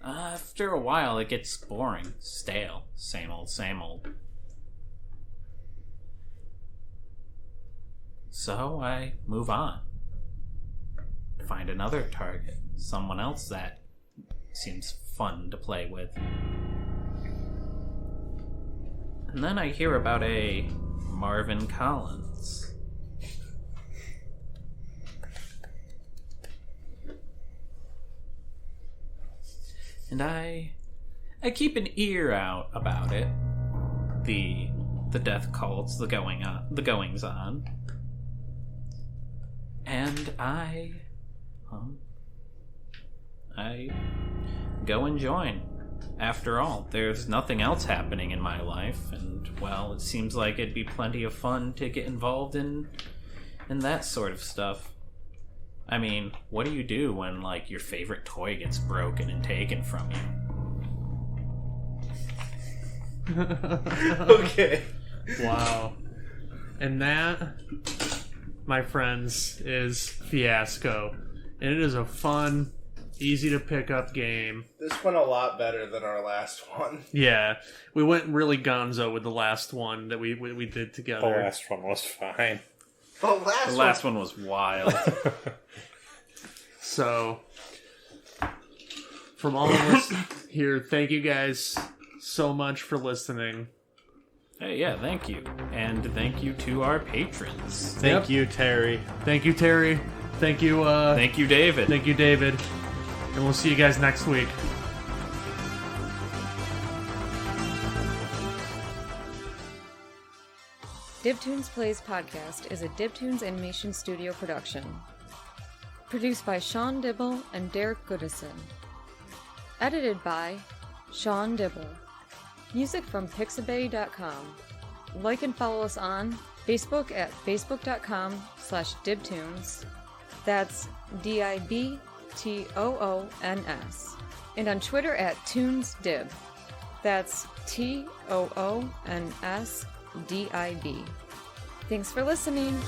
After a while, it gets boring, stale, same old, same old. So I move on. Find another target, someone else that seems fun to play with. And then I hear about a Marvin Collins. And I keep an ear out about it. The death cults, the goings on. And I go and join. After all, there's nothing else happening in my life, and, well, it seems like it'd be plenty of fun to get involved in that sort of stuff. I mean, what do you do when, like, your favorite toy gets broken and taken from you? Okay. Wow. And that, my friends, is Fiasco. And it is a fun, easy to pick up game. This went a lot better than our last one. Yeah, we went really gonzo with the last one that we did together. The last one was fine. The last one was wild. So, from all of us here, thank you guys so much for listening. Hey, yeah, thank you. And thank you to our patrons. Thank you, Terry. Thank you, Terry. Thank you, Thank you, David. Thank you, David. And we'll see you guys next week. DibToons Plays Podcast is a DibToons Animation Studio production. Produced by Sean Dibble and Derek Goodison. Edited by Sean Dibble. Music from Pixabay.com. Like and follow us on Facebook at facebook.com/DibToons. That's DibToons. And on Twitter at ToonsDib. That's ToonsDib. Thanks for listening.